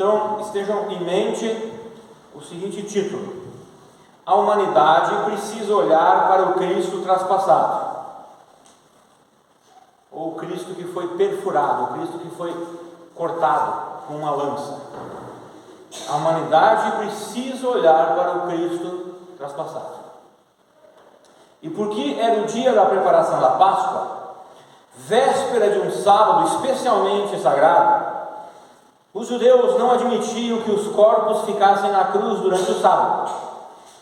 Então, estejam em mente o seguinte título: a humanidade precisa olhar para o Cristo traspassado, ou o Cristo que foi perfurado, o Cristo que foi cortado com uma lança. A humanidade precisa olhar para o Cristo traspassado. E porque era o dia da preparação da Páscoa, véspera de um sábado especialmente sagrado, os judeus não admitiam que os corpos ficassem na cruz durante o sábado.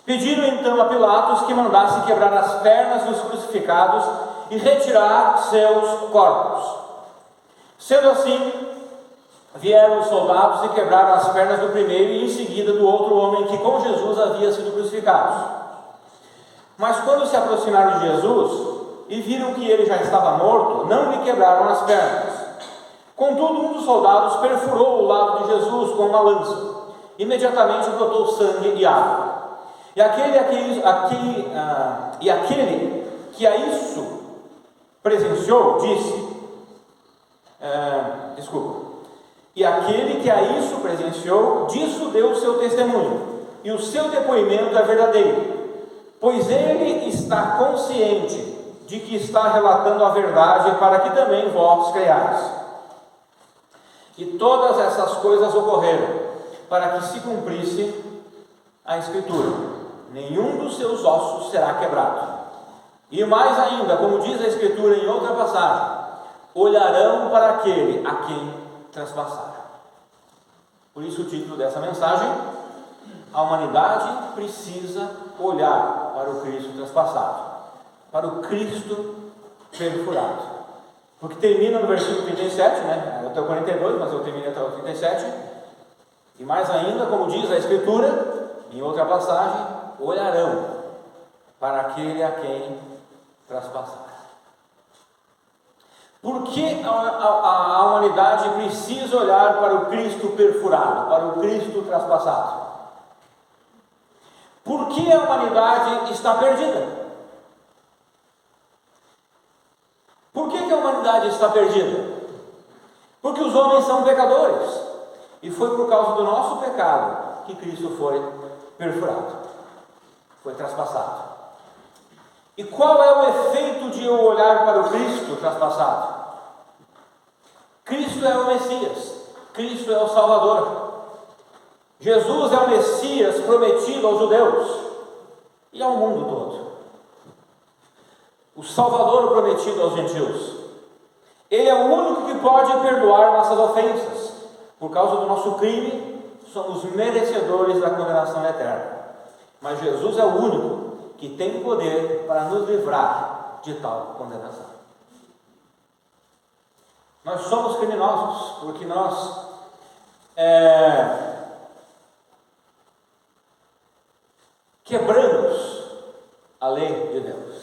Pediram então a Pilatos que mandasse quebrar as pernas dos crucificados e retirar seus corpos. Sendo assim, vieram os soldados e quebraram as pernas do primeiro e em seguida do outro homem que com Jesus havia sido crucificado. Mas quando se aproximaram de Jesus e viram que ele já estava morto, não lhe quebraram as pernas. Contudo, um dos soldados perfurou o lado de Jesus com uma lança. Imediatamente brotou sangue e água. E aquele que a isso presenciou disse: E aquele que a isso presenciou, disso deu o seu testemunho, e o seu depoimento é verdadeiro, pois ele está consciente de que está relatando a verdade, para que também vós creiais. E todas essas coisas ocorreram para que se cumprisse a Escritura: nenhum dos seus ossos será quebrado. E mais ainda, como diz a Escritura em outra passagem: olharão para aquele a quem traspassaram. Por isso o título dessa mensagem: a humanidade precisa olhar para o Cristo traspassado, para o Cristo perfurado. Porque termina no versículo 37, até o 42, mas eu terminei até o 37. E mais ainda, como diz a Escritura em outra passagem: olharão para aquele a quem traspassaram. Por que a humanidade precisa olhar para o Cristo perfurado, para o Cristo traspassado? Por que a humanidade está perdida? Por que a humanidade está perdida? Porque os homens são pecadores, e foi por causa do nosso pecado que Cristo foi perfurado, foi traspassado. E qual é o efeito de eu olhar para o Cristo traspassado? Cristo é o Messias, Cristo é o Salvador. Jesus é o Messias prometido aos judeus e ao mundo todo. O Salvador prometido aos gentios. Ele é o único que pode perdoar nossas ofensas. Por causa do nosso crime, somos merecedores da condenação eterna. Mas Jesus é o único que tem poder para nos livrar de tal condenação. Nós somos criminosos porque nós quebramos a lei de Deus.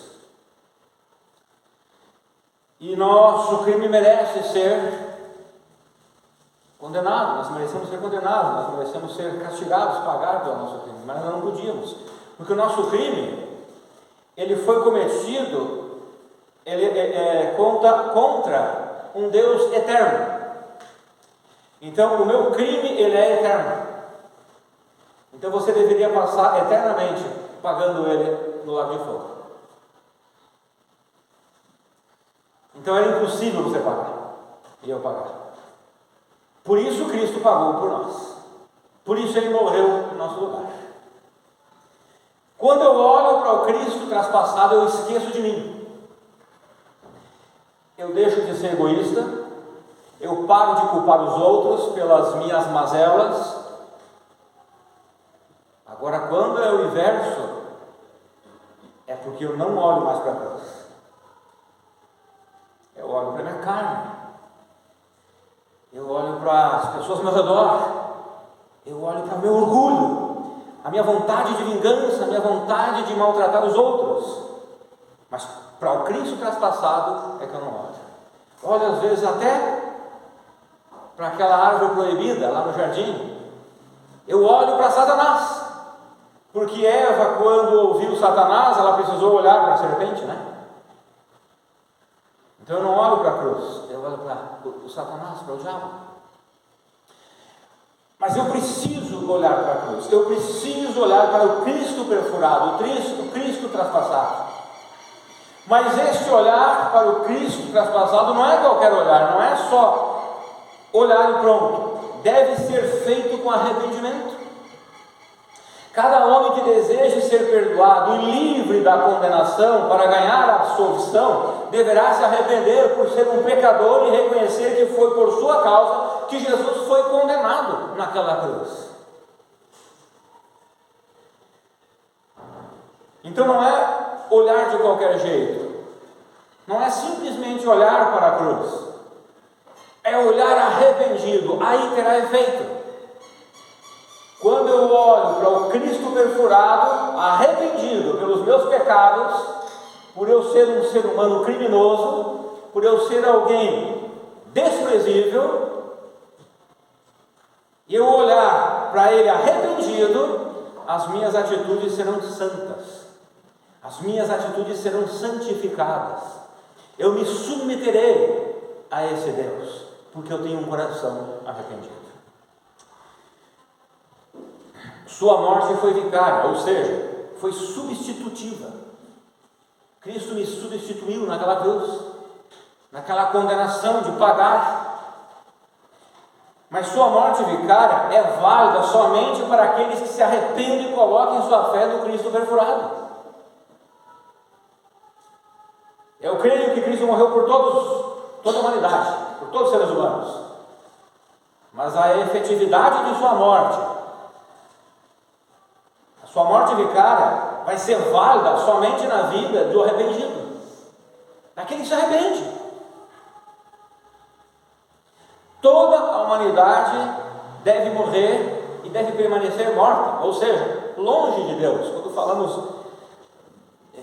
E nosso crime merece ser condenado, nós merecemos ser condenados, nós merecemos ser castigados, pagar pelo nosso crime, mas nós não podíamos, porque o nosso crime, ele foi cometido contra um Deus eterno. Então o meu crime, ele é eterno. Então você deveria passar eternamente pagando ele no lago de fogo. Então era impossível você pagar e eu pagar. Por isso Cristo pagou por nós. Por isso Ele morreu em nosso lugar. Quando eu olho para o Cristo traspassado, eu esqueço de mim. Eu deixo de ser egoísta. Eu paro de culpar os outros pelas minhas mazelas. Agora, quando é o inverso, é porque eu não olho mais para a cruz. Eu olho para a minha carne, eu olho para as pessoas ao meu redor, eu olho para o meu orgulho, a minha vontade de vingança, a minha vontade de maltratar os outros. Mas para o Cristo traspassado é que eu não olho. Olho às vezes até para aquela árvore proibida lá no jardim. Eu olho para Satanás, porque Eva, quando ouviu Satanás, ela precisou olhar para a serpente, Então eu não olho para a cruz, eu olho para o Satanás, para o diabo. Mas eu preciso olhar para a cruz, eu preciso olhar para o Cristo perfurado, o Cristo traspassado. Mas este olhar para o Cristo traspassado não é qualquer olhar, não é só olhar e pronto, deve ser feito com arrependimento. Cada homem que deseje ser perdoado e livre da condenação para ganhar a absolvição, deverá se arrepender por ser um pecador e reconhecer que foi por sua causa que Jesus foi condenado naquela cruz. Então não é olhar de qualquer jeito, não é simplesmente olhar para a cruz, é olhar arrependido, aí terá efeito. Quando eu olho para o Cristo perfurado, arrependido pelos meus pecados, por eu ser um ser humano criminoso, por eu ser alguém desprezível, e eu olhar para Ele arrependido, as minhas atitudes serão santas, as minhas atitudes serão santificadas, eu me submeterei a esse Deus, porque eu tenho um coração arrependido. Sua morte foi vicária, ou seja, foi substitutiva. Cristo me substituiu naquela cruz, naquela condenação de pagar. Mas sua morte vicária é válida somente para aqueles que se arrependem e colocam sua fé no Cristo perfurado. Eu creio que Cristo morreu por toda a humanidade, por todos os seres humanos. Mas a efetividade de sua morte, sua morte vicária, vai ser válida somente na vida do arrependido, daquele que se arrepende. Toda a humanidade deve morrer e deve permanecer morta, ou seja, longe de Deus. Quando falamos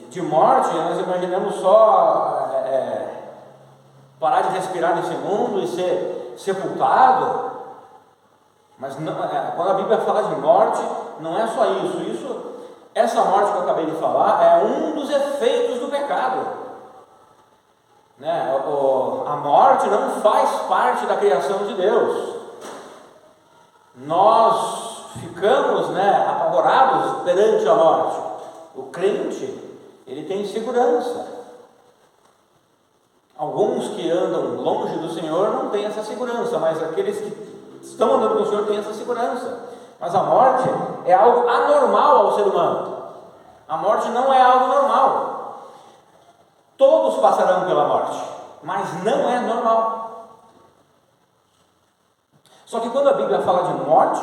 de morte, nós imaginamos só parar de respirar nesse mundo e ser sepultado. Mas não, quando a Bíblia fala de morte, não é só isso. Essa morte que eu acabei de falar é um dos efeitos do pecado. A morte não faz parte da criação de Deus. Nós ficamos apavorados perante a morte. O crente, ele tem segurança. Alguns que andam longe do Senhor não têm essa segurança, mas aqueles que estão andando com o Senhor têm essa segurança. Mas a morte é algo anormal ao ser humano. A morte não é algo normal. Todos passarão pela morte, mas não é normal. Só que quando a Bíblia fala de morte,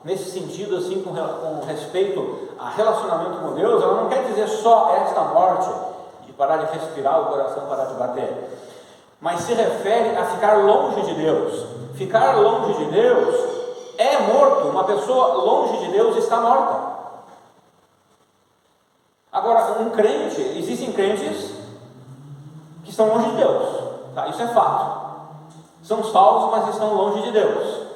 nesse sentido assim, com respeito a relacionamento com Deus, ela não quer dizer só esta morte, de parar de respirar, o coração parar de bater, mas se refere a ficar longe de Deus. Ficar longe de Deus é morto. Uma pessoa longe de Deus está morta. Agora, um crente, existem crentes que estão longe de Deus, tá? Isso é fato. São salvos, mas estão longe de Deus.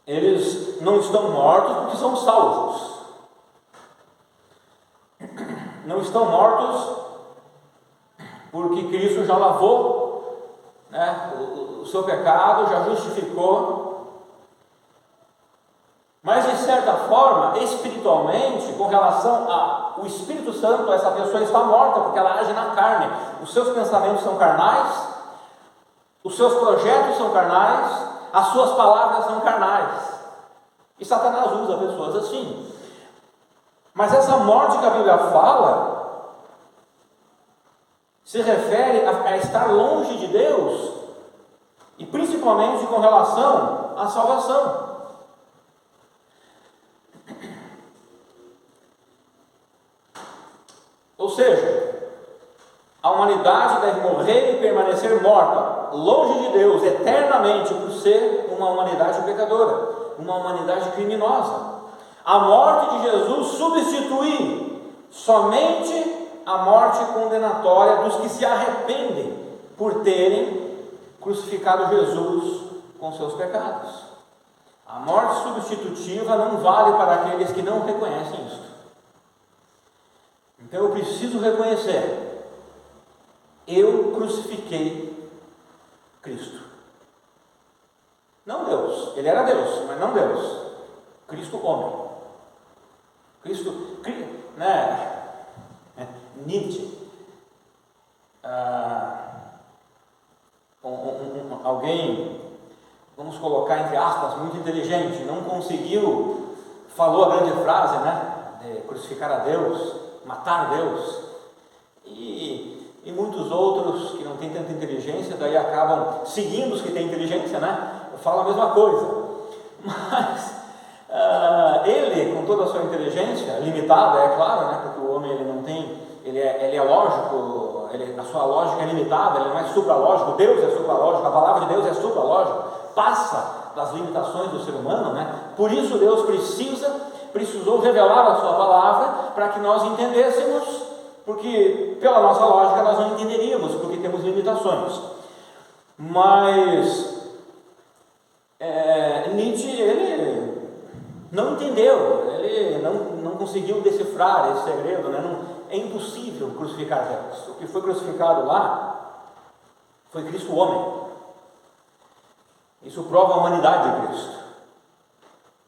Eles não estão mortos porque são salvos. Não estão mortos porque Cristo já lavou o seu pecado, já justificou. Mas de certa forma, espiritualmente, com relação ao Espírito Santo, essa pessoa está morta, porque ela age na carne. Os seus pensamentos são carnais, os seus projetos são carnais, as suas palavras são carnais. E Satanás usa pessoas assim. Mas essa morte que a Bíblia fala se refere a estar longe de Deus, e principalmente com relação à salvação. Ou seja, a humanidade deve morrer e permanecer morta, longe de Deus, eternamente, por ser uma humanidade pecadora, uma humanidade criminosa. A morte de Jesus substitui somente a morte condenatória dos que se arrependem por terem crucificado Jesus com seus pecados. A morte substitutiva não vale para aqueles que não reconhecem isso. Então eu preciso reconhecer: eu crucifiquei Cristo, não Deus. Ele era Deus, mas não Deus. Cristo homem. Né? Nietzsche, alguém, vamos colocar entre aspas, muito inteligente, não conseguiu, falou a grande frase, né? De crucificar a Deus, matar Deus. E muitos outros que não têm tanta inteligência, daí acabam seguindo os que têm inteligência, né? Falam a mesma coisa. Mas ele, com toda a sua inteligência, limitada, é claro, né? Porque o homem ele não tem, ele é lógico, a sua lógica é limitada, ele não é supralógico, Deus é supralógico, a palavra de Deus é supralógica, passa das limitações do ser humano, né? Por isso Deus precisou revelar a sua palavra para que nós entendêssemos, porque pela nossa lógica nós não entenderíamos, porque temos limitações. Mas Nietzsche, ele não entendeu, ele não conseguiu decifrar esse segredo, né? É impossível crucificar Deus. O que foi crucificado lá foi Cristo homem. Isso prova a humanidade de Cristo.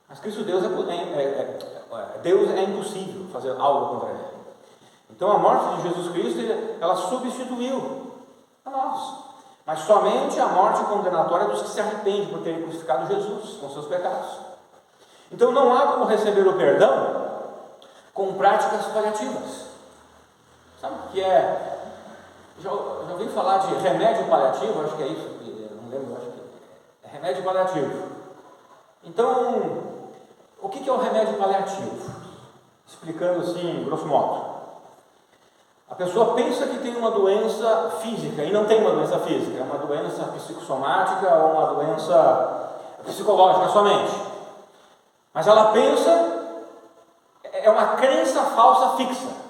Mas Cristo Deus Deus é impossível fazer algo contra ele. Então a morte de Jesus Cristo, ela substituiu a nós. Mas somente a morte condenatória dos que se arrependem por terem crucificado Jesus com seus pecados. Então não há como receber o perdão com práticas paliativas. Sabe o que é? Já ouvi falar de remédio paliativo, acho que é isso, não lembro, acho que é remédio paliativo. Então, o que é o remédio paliativo? Explicando assim, grosso modo. A pessoa pensa que tem uma doença física e não tem uma doença física, é uma doença psicossomática ou uma doença psicológica somente. Mas ela pensa, é uma crença falsa fixa.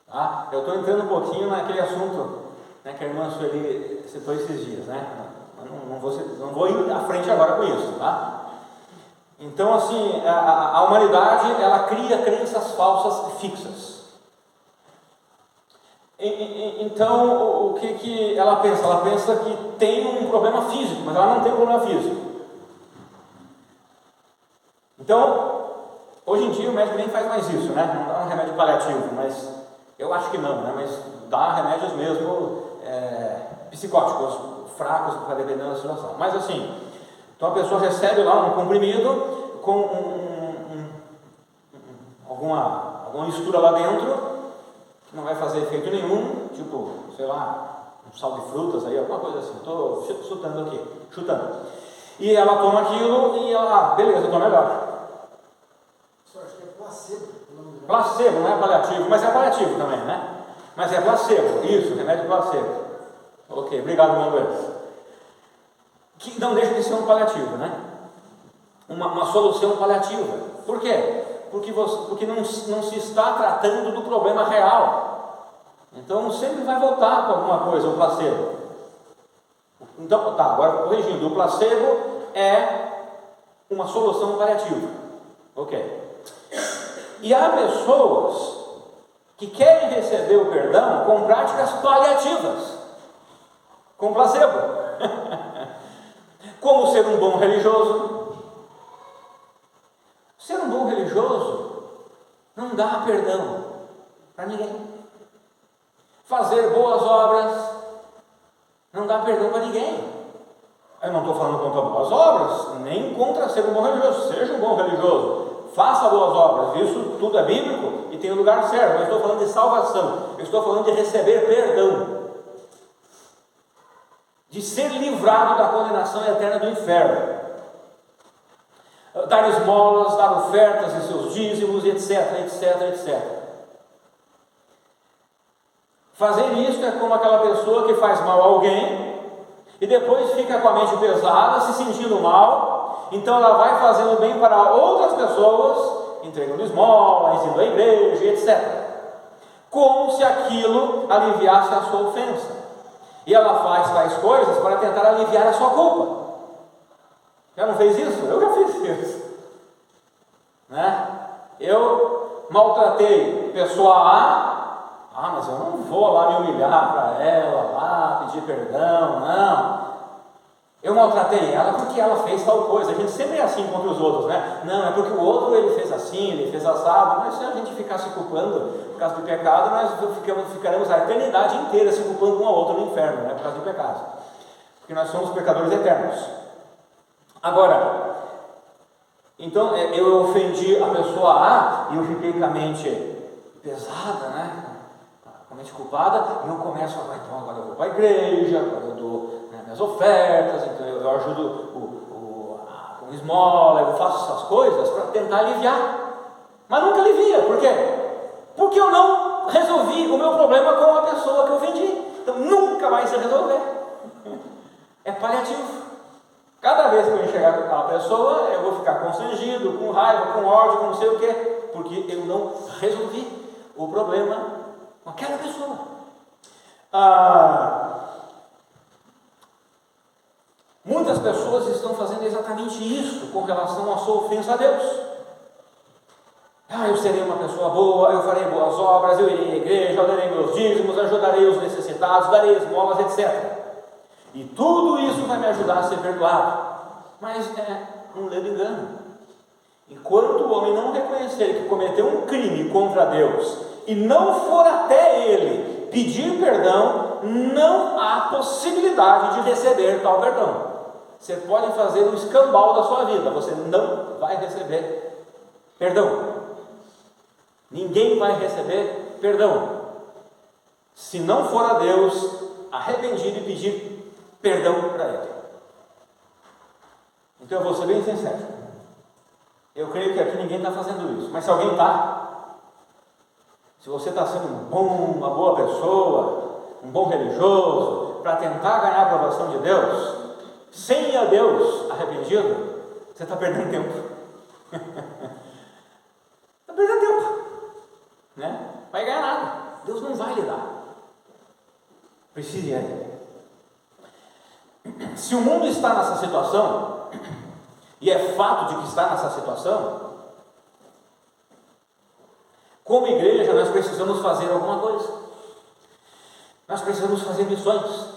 Tá? Eu estou entrando um pouquinho naquele assunto, né, que a irmã Sueli citou esses dias, né? Não vou ir à frente agora com isso, tá? Então, assim, a humanidade, ela cria crenças falsas fixas. Então, o que ela pensa? Ela pensa que tem um problema físico, mas ela não tem um problema físico. Então, hoje em dia o médico nem faz mais isso, né? Não dá um remédio paliativo, mas eu acho que não, né? Mas dá remédios mesmo psicóticos, fracos, para depender da situação. Mas assim, então a pessoa recebe lá um comprimido com alguma mistura lá dentro, que não vai fazer efeito nenhum, tipo, sei lá, um sal de frutas aí, alguma coisa assim. Estou chutando. E ela toma aquilo e ela, beleza, estou melhor. Acho que é placebo. Placebo, não é paliativo, mas é paliativo também, né? Mas é placebo, isso, remédio placebo. Ok, obrigado, meu Deus. Que não deixa de ser um paliativo, né? Uma solução paliativa. Por quê? Porque não se está tratando do problema real. Então sempre vai voltar com alguma coisa, o placebo. Então, tá, agora corrigindo, o placebo é uma solução paliativa. Ok. E há pessoas que querem receber o perdão com práticas paliativas, com placebo. Como ser um bom religioso. Ser um bom religioso não dá perdão para ninguém. Fazer boas obras não dá perdão para ninguém. Eu não estou falando contra boas obras, nem contra ser um bom religioso. Seja um bom religioso, faça boas obras, isso tudo é bíblico e tem o lugar certo. Eu estou falando de salvação, eu estou falando de receber perdão, de ser livrado da condenação eterna do inferno. Dar esmolas, dar ofertas e seus dízimos, etc. Fazer isso é como aquela pessoa que faz mal a alguém e depois fica com a mente pesada, se sentindo mal, então ela vai fazendo bem para outras pessoas, entregando esmola, indo à igreja, etc. Como se aquilo aliviasse a sua ofensa. E ela faz tais coisas para tentar aliviar a sua culpa. Já não fez isso? Eu já fiz isso, né? Eu maltratei pessoa A, mas eu não vou lá me humilhar para ela, lá pedir perdão, não. Eu maltratei ela porque ela fez tal coisa. A gente sempre é assim contra os outros, né? Não, é porque o outro ele fez assim, ele fez assado. Mas se a gente ficar se culpando por causa do pecado, nós ficaremos a eternidade inteira se culpando um ao outro no inferno, né? Por causa do pecado. Porque nós somos pecadores eternos. Agora, então eu ofendi a pessoa A e eu fiquei com a mente pesada, né? Com a mente culpada, e eu começo a então agora eu vou para a igreja, agora eu dou minhas ofertas, então eu ajudo com esmola, eu faço essas coisas para tentar aliviar. Mas nunca alivia, por quê? Porque eu não resolvi o meu problema com a pessoa que eu ofendi. Então nunca vai se resolver. É paliativo. Cada vez que eu enxergar com aquela pessoa, eu vou ficar constrangido, com raiva, com ódio, com não sei o quê, porque eu não resolvi o problema com aquela pessoa. Muitas pessoas estão fazendo exatamente isso com relação à sua ofensa a Deus. Eu serei uma pessoa boa, eu farei boas obras, eu irei à igreja, eu darei meus dízimos, ajudarei os necessitados, darei esmolas, etc. E tudo isso vai me ajudar a ser perdoado. Mas é um ledo engano. Enquanto o homem não reconhecer que cometeu um crime contra Deus e não for até ele pedir perdão, não há possibilidade de receber tal perdão. Você pode fazer um escambau da sua vida, você não vai receber perdão. Ninguém vai receber perdão se não for a Deus arrependido e pedir perdão para ele. Então eu vou ser bem sincero. Eu creio que aqui ninguém está fazendo isso, mas se alguém está, se você está sendo uma boa pessoa, um bom religioso, para tentar ganhar a aprovação de Deus, sem ir a Deus arrependido, você está perdendo tempo. Está perdendo tempo, né? Vai ganhar nada. Deus não vai lhe dar. Precisa ir a Ele. Se o mundo está nessa situação, e é fato de que está nessa situação, como igreja nós precisamos fazer alguma coisa. Nós precisamos fazer missões.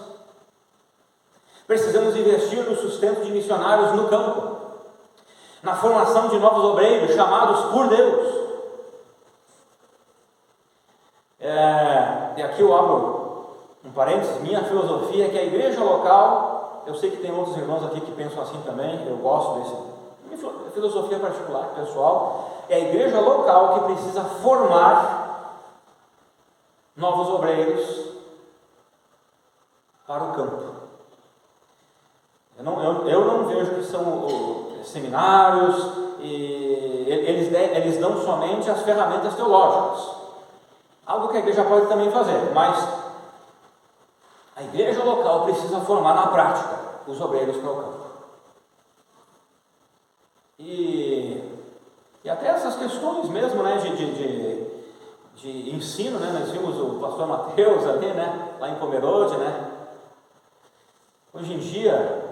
Precisamos investir no sustento de missionários no campo, na formação de novos obreiros chamados por Deus. E aqui eu abro um parênteses. Minha filosofia é que a igreja local, eu sei que tem outros irmãos aqui que pensam assim também, eu gosto desse, minha filosofia particular, pessoal, é a igreja local que precisa formar novos obreiros para o campo. Eu não vejo que são seminários, e eles dão somente as ferramentas teológicas, algo que a igreja pode também fazer, mas a igreja local precisa formar na prática os obreiros para o campo. E até essas questões mesmo, né, de ensino, né, nós vimos o pastor Mateus ali, né, lá em Pomerode, né. Hoje em dia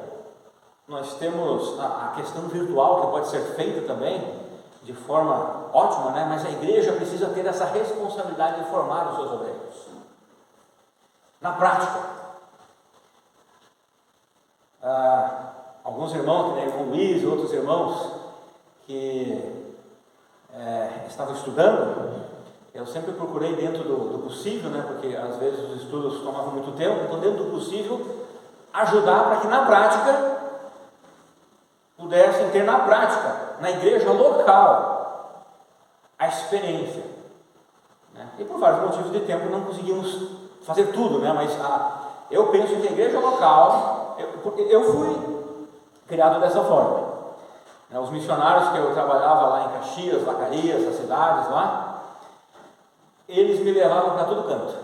nós temos a questão virtual que pode ser feita também de forma ótima, né, mas a igreja precisa ter essa responsabilidade de formar os seus obreiros na prática. Alguns irmãos, que nem o irmão Luiz e outros irmãos que estavam estudando, eu sempre procurei dentro do possível, né, porque às vezes os estudos tomavam muito tempo, então dentro do possível ajudar para que na prática pudessem ter na prática, na igreja local, a experiência, né? E por vários motivos de tempo não conseguimos fazer tudo, né? Mas eu penso que a igreja local, eu fui criado dessa forma, né? Os missionários que eu trabalhava lá em Caxias, Zacarias, as cidades lá, eles me levavam para todo canto.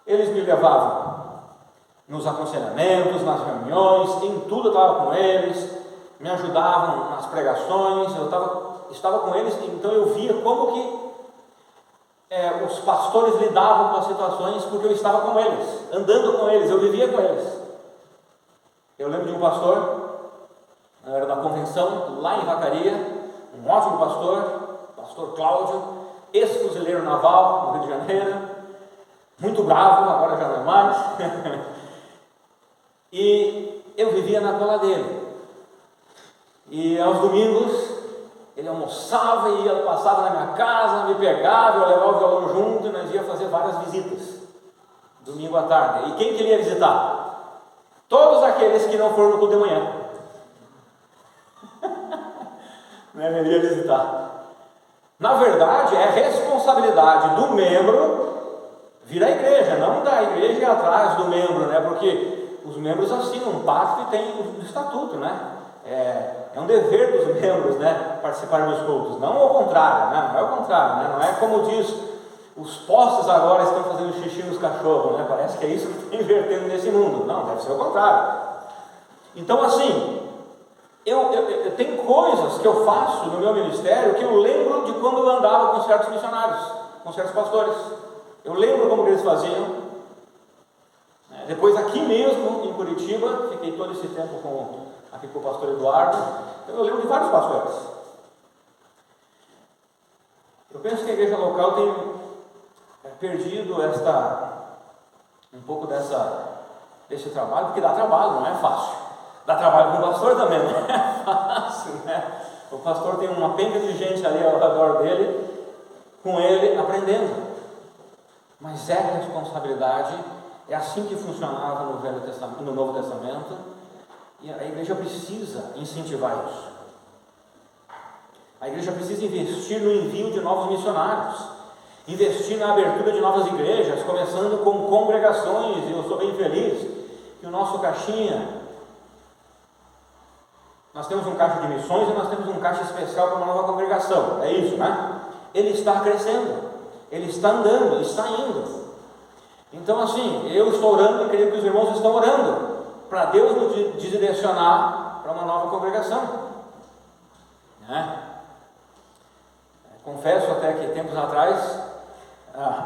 Eles me levavam nos aconselhamentos, nas reuniões, em tudo eu estava com eles, me ajudavam nas pregações, eu estava com eles, então eu via como que os pastores lidavam com as situações, porque eu estava com eles, andando com eles, eu vivia com eles. Eu lembro de um pastor, era da convenção, lá em Vacaria, um ótimo pastor Cláudio, ex-fuzileiro naval no Rio de Janeiro, muito bravo, agora já não é mais, e eu vivia na cola dele. E aos domingos ele almoçava e passava na minha casa, me pegava, eu levava o violão junto e nós ia fazer várias visitas, domingo à tarde. E quem queria visitar? Todos aqueles que não foram no culto de manhã. Ele ia visitar. Na verdade, é responsabilidade do membro vir à igreja, não da igreja ir atrás do membro, né? Porque os membros assinam um pacto e tem o estatuto, né? É um dever dos membros, né, participar dos cultos, não ao contrário, né? Não é o contrário, né? Não é como diz, os postes agora estão fazendo xixi nos cachorros, né? Parece que é isso que está invertendo nesse mundo. Não, deve ser o contrário. Então, assim, eu tenho coisas que eu faço no meu ministério que eu lembro de quando eu andava com certos missionários, com certos pastores. Eu lembro como eles faziam. Depois, aqui mesmo em Curitiba, fiquei todo esse tempo aqui com o pastor Eduardo. Eu lembro de vários pastores. Eu penso que a igreja local tem perdido um pouco desse trabalho, porque dá trabalho, não é fácil. Dá trabalho com o pastor também, não é fácil, né? O pastor tem uma penca de gente ali ao redor dele, com ele aprendendo. Mas é responsabilidade, é assim que funcionava no Velho Testamento, no Novo Testamento, e a igreja precisa incentivar isso. A igreja precisa investir no envio de novos missionários, investir na abertura de novas igrejas, começando com congregações. E eu sou bem feliz que o nosso caixinha, nós temos um caixa de missões e nós temos um caixa especial para uma nova congregação, é isso, né? Ele está crescendo, ele está andando, está indo. Então, assim, eu estou orando e creio que os irmãos estão orando para Deus nos direcionar para uma nova congregação, né? Confesso até que tempos atrás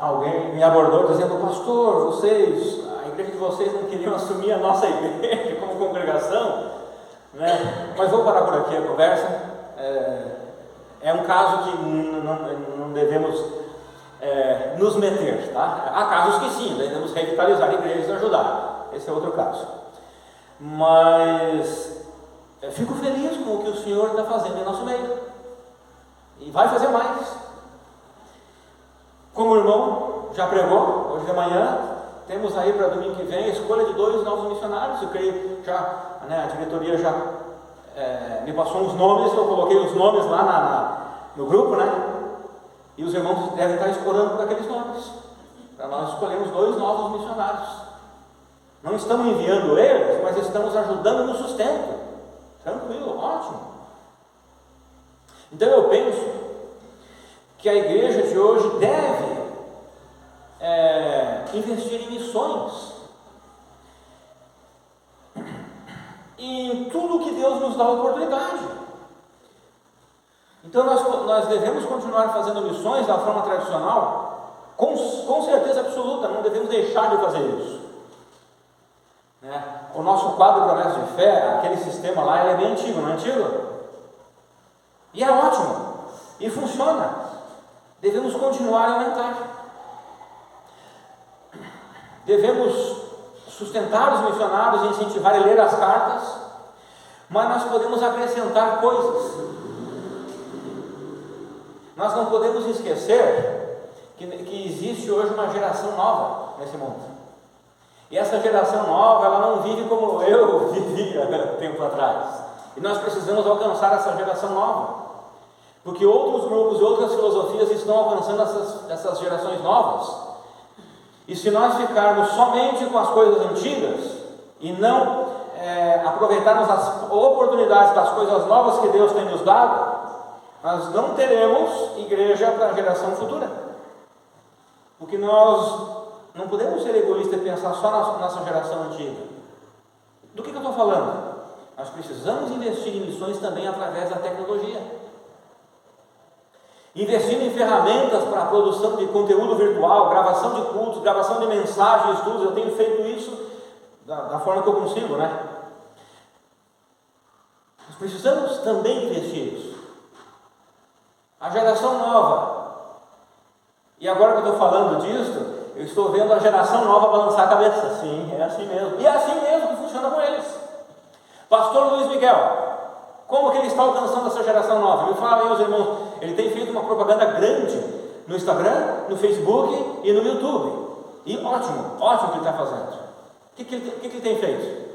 alguém me abordou dizendo: pastor, a igreja de vocês não queriam assumir a nossa igreja como congregação, né? Mas vou parar por aqui a conversa. É um caso que não devemos nos meter, tá? Há casos que sim, devemos revitalizar igrejas e ajudar, esse é outro caso. Mas fico feliz com o que o Senhor está fazendo em nosso meio, e vai fazer mais. Como o irmão já pregou hoje de manhã, temos aí para domingo que vem a escolha de 2 novos missionários. Eu creio a diretoria já me passou uns nomes, eu coloquei os nomes lá no grupo, né? E os irmãos devem estar escolhendo por aqueles nomes, para nós escolhermos 2 novos missionários. Não estamos enviando eles, mas estamos ajudando no sustento. Tranquilo, ótimo. Então eu penso que a igreja de hoje deve investir em missões e em tudo que Deus nos dá a oportunidade. Então nós devemos continuar fazendo missões da forma tradicional, com certeza absoluta, não devemos deixar de fazer isso, né? O nosso quadro Promessa de Fé, aquele sistema lá, ele é bem antigo, não é antigo? E é ótimo, e funciona. Devemos continuar a aumentar. Devemos sustentar os missionários e incentivar a ler as cartas, mas nós podemos acrescentar coisas. Nós não podemos esquecer que existe hoje uma geração nova nesse mundo. E essa geração nova, ela não vive como eu vivia tempo atrás. E nós precisamos alcançar essa geração nova, porque outros grupos e outras filosofias estão alcançando essas gerações novas. E se nós ficarmos somente com as coisas antigas e não aproveitarmos as oportunidades das coisas novas que Deus tem nos dado, nós não teremos igreja para a geração futura. Porque nós não podemos ser egoístas e pensar só na nossa geração antiga. Do que eu estou falando? Nós precisamos investir em missões também através da tecnologia. Investindo em ferramentas para a produção de conteúdo virtual, gravação de cultos, gravação de mensagens, estudos. Eu tenho feito isso da forma que eu consigo, né? Nós precisamos também investir nisso. A geração nova, e agora que eu estou falando disso, eu estou vendo a geração nova balançar a cabeça. Sim, é assim mesmo. E é assim mesmo que funciona com eles. Pastor Luiz Miguel, como que ele está alcançando essa geração nova? Me fala aí, os irmãos. Ele tem feito uma propaganda grande no Instagram, no Facebook e no YouTube. E ótimo o que ele está fazendo. O que ele tem feito?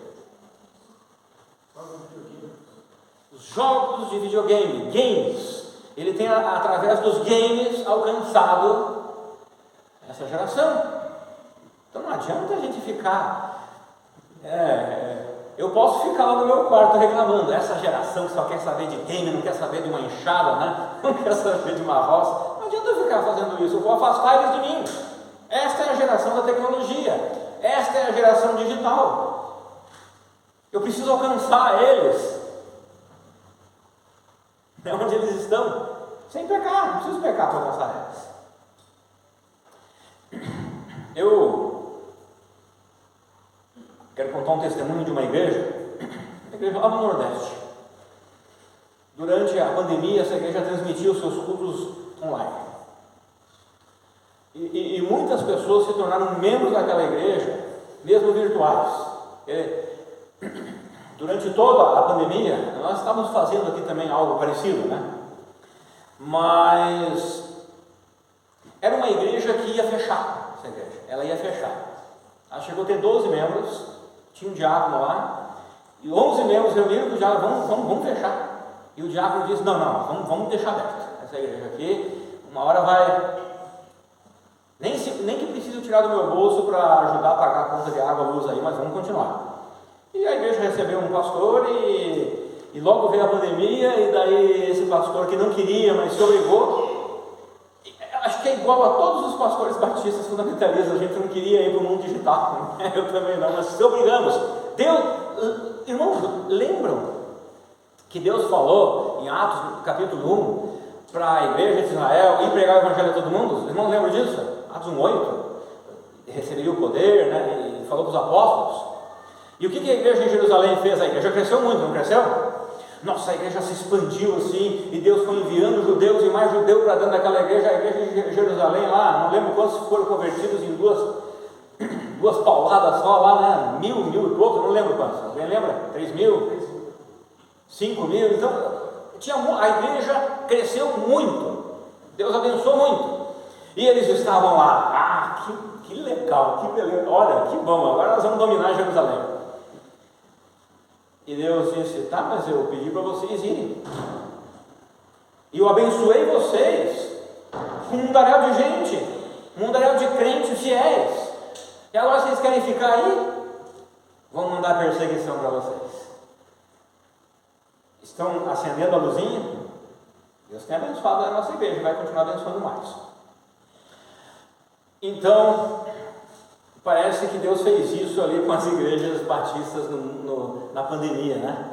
Os jogos de videogame, games. Ele tem, através dos games, alcançado essa geração. Então não adianta a gente ficar... eu posso ficar lá no meu quarto reclamando. Essa geração que só quer saber de game, não quer saber de uma enxada, né? Não quer saber de uma roça. Não adianta eu ficar fazendo isso. Eu vou afastar eles de mim. Esta é a geração da tecnologia. Esta é a geração digital. Eu preciso alcançar eles. É onde eles estão. Sem pecar. Não preciso pecar para alcançar eles. Eu quero contar um testemunho de uma igreja lá no Nordeste. Durante a pandemia, essa igreja transmitiu seus cultos online. E muitas pessoas se tornaram membros daquela igreja, mesmo virtuais. Durante toda a pandemia, nós estávamos fazendo aqui também algo parecido, né? Mas era uma igreja que ia fechar, essa igreja. Ela ia fechar. Ela chegou a ter 12 membros, tinha um diácono lá, e 11 membros reuniram, já vamos fechar. E o diácono disse, não, vamos deixar aberta essa igreja aqui, uma hora vai... Nem que preciso tirar do meu bolso para ajudar a pagar a conta de água, luz aí, mas vamos continuar. E a igreja recebeu um pastor e logo veio a pandemia, e daí esse pastor que não queria, mas se obrigou. Acho que é igual a todos os pastores batistas fundamentalistas, a gente não queria ir para o mundo digital, né? Eu também não, mas se obrigamos. Irmãos, lembram que Deus falou em Atos capítulo 1 para a igreja de Israel ir pregar o evangelho a todo mundo? Os irmãos lembram disso? Atos 1:8, receberia o poder, né? E falou para os apóstolos. E o que a igreja em Jerusalém fez? A igreja cresceu muito, não cresceu? Nossa, a igreja se expandiu assim, e Deus foi enviando judeus e mais judeus para dentro daquela igreja. A igreja de Jerusalém lá, não lembro quantos foram convertidos em duas pauladas só lá, né? 1.000 e pouco, não lembro quantos. Alguém lembra? 3.000? 5.000? Então, a igreja cresceu muito. Deus abençoou muito. E eles estavam lá, que legal, que beleza, olha, que bom, agora nós vamos dominar Jerusalém. E Deus disse, tá, mas eu pedi para vocês irem. E eu abençoei vocês com um mundaréu de gente, um mundaréu de crentes fiéis. E agora vocês querem ficar aí? Vão mandar perseguição para vocês. Estão acendendo a luzinha? Deus tem abençoado a nossa igreja, vai continuar abençoando mais. Então, parece que Deus fez isso ali com as igrejas batistas na pandemia, né?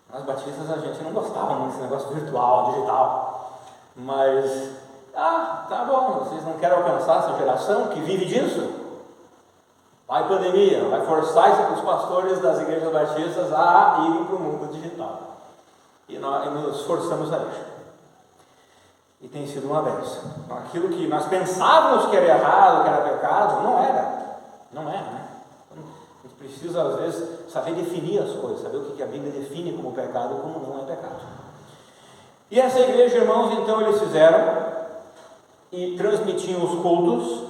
Nós batistas, a gente não gostava muito desse negócio virtual, digital. Mas, tá bom, vocês não querem alcançar essa geração que vive disso? Vai pandemia, vai forçar os pastores das igrejas batistas a irem para o mundo digital. E nós nos forçamos a isso. E tem sido uma bênção. Aquilo que nós pensávamos que era errado, que era pecado, não era. Não é, né? A gente precisa, às vezes, saber definir as coisas, saber o que a Bíblia define como pecado e como não é pecado. E essa igreja, irmãos, então eles fizeram e transmitiam os cultos.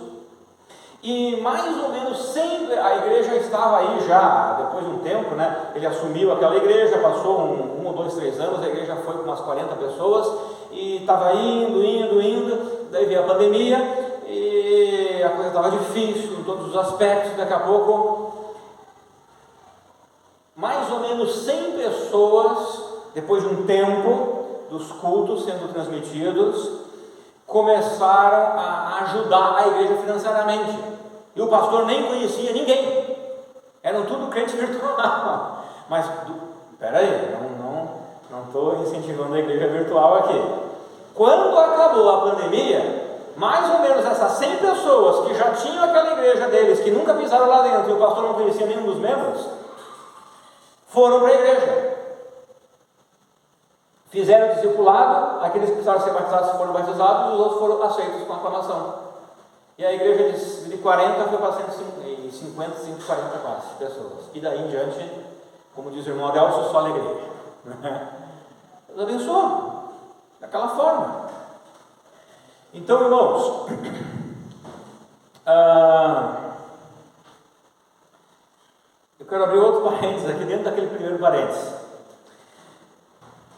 E mais ou menos sempre a igreja estava aí já, depois de um tempo, né? Ele assumiu aquela igreja, passou um ou 2, 3 anos, a igreja foi com umas 40 pessoas. E estava indo, daí veio a pandemia e a coisa estava difícil em todos os aspectos. Daqui a pouco, mais ou menos 100 pessoas, depois de um tempo dos cultos sendo transmitidos, começaram a ajudar a igreja financeiramente. E o pastor nem conhecia ninguém, eram tudo crente virtual. Mas, peraí, não estou incentivando a igreja virtual aqui. Quando acabou a pandemia, mais ou menos essas 100 pessoas que já tinham aquela igreja deles, que nunca pisaram lá dentro, e o pastor não conhecia nenhum dos membros, foram para a igreja. Fizeram o discipulado, aqueles que precisaram ser batizados foram batizados, e os outros foram aceitos com aclamação. E a igreja de 40 foi para 150, 140 quase pessoas. E daí em diante, Como diz o irmão Adelso, só alegria. Deus abençoa daquela forma. Então, irmãos, eu quero abrir outro parênteses aqui dentro daquele primeiro parênteses.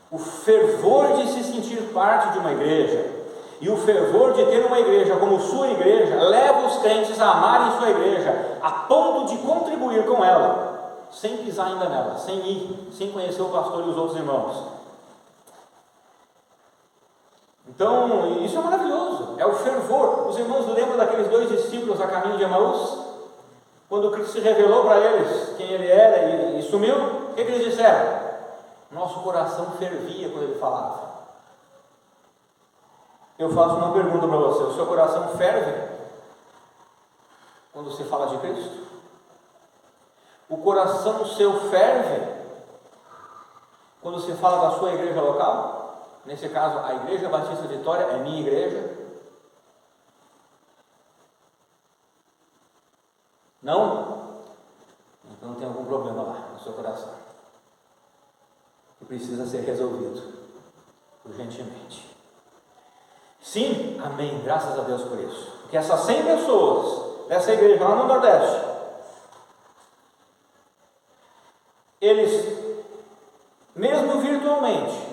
O fervor de se sentir parte de uma igreja e o fervor de ter uma igreja como sua igreja leva os crentes a amarem sua igreja a ponto de contribuir com ela, sem pisar ainda nela, sem ir, sem conhecer o pastor e os outros irmãos. Então, isso é maravilhoso, é o fervor. Os irmãos lembram daqueles 2 discípulos a caminho de Emaús? Quando Cristo se revelou para eles quem ele era e sumiu, o que eles disseram? Nosso coração fervia quando ele falava. Eu faço uma pergunta para você: o seu coração ferve quando você fala de Cristo? O coração seu ferve quando você fala da sua igreja local? Nesse caso, a Igreja Batista Vitória é minha igreja. Não? Então tem algum problema lá no seu coração que precisa ser resolvido urgentemente. Sim, amém, graças a Deus por isso. Porque essas 100 pessoas dessa igreja lá no Nordeste, eles, mesmo virtualmente,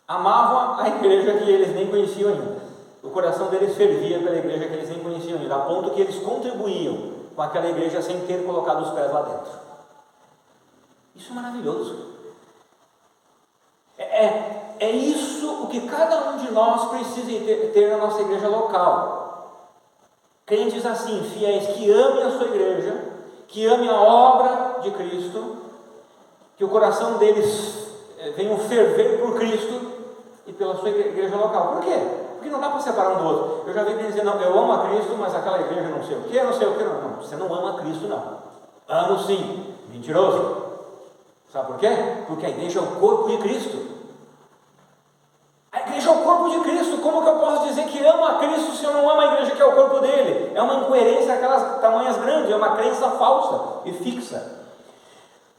amavam a igreja que eles nem conheciam ainda. O coração deles fervia pela igreja que eles nem conheciam ainda, a ponto que eles contribuíam com aquela igreja sem ter colocado os pés lá dentro. Isso é maravilhoso. É isso o que cada um de nós precisa ter na nossa igreja local. Crentes assim, fiéis, que amem a sua igreja, que amem a obra de Cristo, que o coração deles venha ferver por Cristo e pela sua igreja local. Por quê? Porque não dá para separar um do outro. Eu já vi dizer, não, eu amo a Cristo, mas aquela igreja não sei o que, não sei o que. Não, você não ama a Cristo, não. Amo sim. Mentiroso. Sabe por quê? Porque a igreja é o corpo de Cristo. A igreja é o corpo de Cristo. Como que eu posso dizer que amo a Cristo se eu não amo a igreja que é o corpo dele? É uma incoerência aquelas tamanhas grandes, é uma crença falsa e fixa.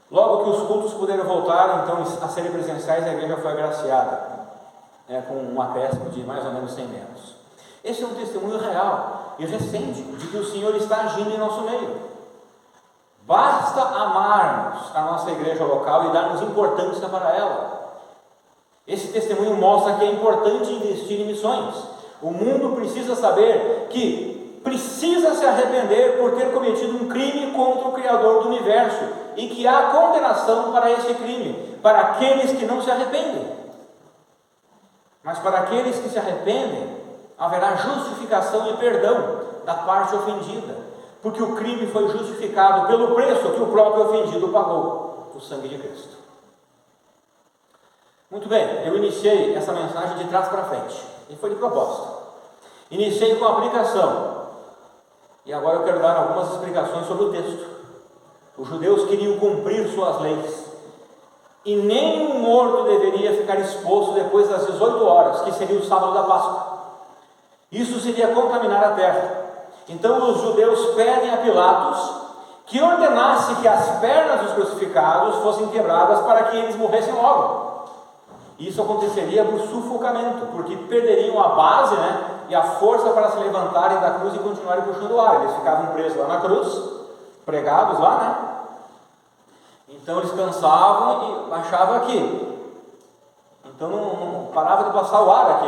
Logo que os cultos puderam voltar então a serem presenciais, a igreja foi agraciada, com um acréscimo de mais ou menos 100 membros. Esse é um testemunho real e recente de que o Senhor está agindo em nosso meio. Basta amarmos a nossa igreja local e darmos importância para ela. Esse testemunho mostra que é importante investir em missões. O mundo precisa saber que precisa se arrepender por ter cometido um crime contra o Criador do Universo e que há condenação para esse crime, para aqueles que não se arrependem. Mas para aqueles que se arrependem, haverá justificação e perdão da parte ofendida, porque o crime foi justificado pelo preço que o próprio ofendido pagou, o sangue de Cristo. Muito bem, eu iniciei essa mensagem de trás para frente, e foi de propósito. Iniciei com a aplicação, e agora eu quero dar algumas explicações sobre o texto. Os judeus queriam cumprir suas leis, e nenhum morto deveria ficar exposto depois das 18 horas, que seria o sábado da Páscoa. Isso seria contaminar a terra. Então os judeus pedem a Pilatos que ordenasse que as pernas dos crucificados fossem quebradas para que eles morressem logo. Isso aconteceria por sufocamento, porque perderiam a base, e a força para se levantarem da cruz e continuarem puxando o ar. Eles ficavam presos lá na cruz, pregados lá, Então eles cansavam e baixavam aqui. Então não parava de passar o ar aqui,